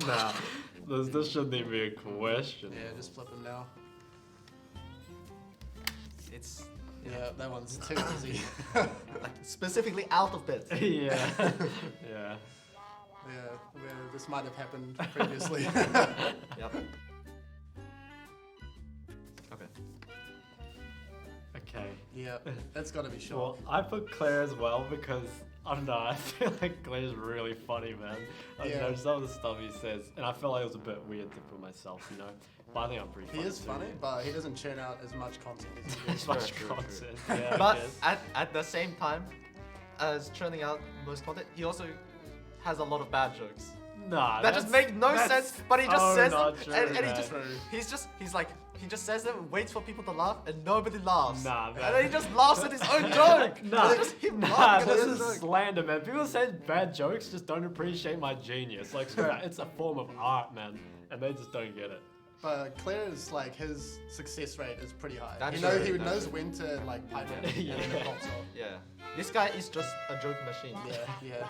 Nah, this shouldn't even be a question. Yeah, just flip him now. Yeah, that one's too easy. Like specifically out of bed. Yeah. Yeah. Yeah, where this might have happened previously. Yep. Okay. Yeah, that's got to be Well, short. I put Claire as well because, I don't know, I feel like Claire's really funny, man. Yeah. Some of the stuff he says, and I feel like it was a bit weird to put myself, But I think I'm pretty funny. He is too. funny, but he doesn't churn out as much content as he As used much to. content. Yeah, I But guess. at the same time, as churning out most content, he also has a lot of bad jokes. Nah, That just make no sense, but he just says them, not true, and he man. just, he's like, He just says them and waits for people to laugh, and nobody laughs. Nah, man. And then he just laughs at his own joke. Nah, It's just him nah, laughing at this his is joke. slander, man. People say bad jokes just don't appreciate my genius. Like, straight up, it's a form of art, man, and they just don't get it. But Claire's like his success rate is pretty high. That's He knows true, he that's knows true. when to like pipe it and then it pops off. Yeah. This guy is just a joke machine. Yeah, yeah.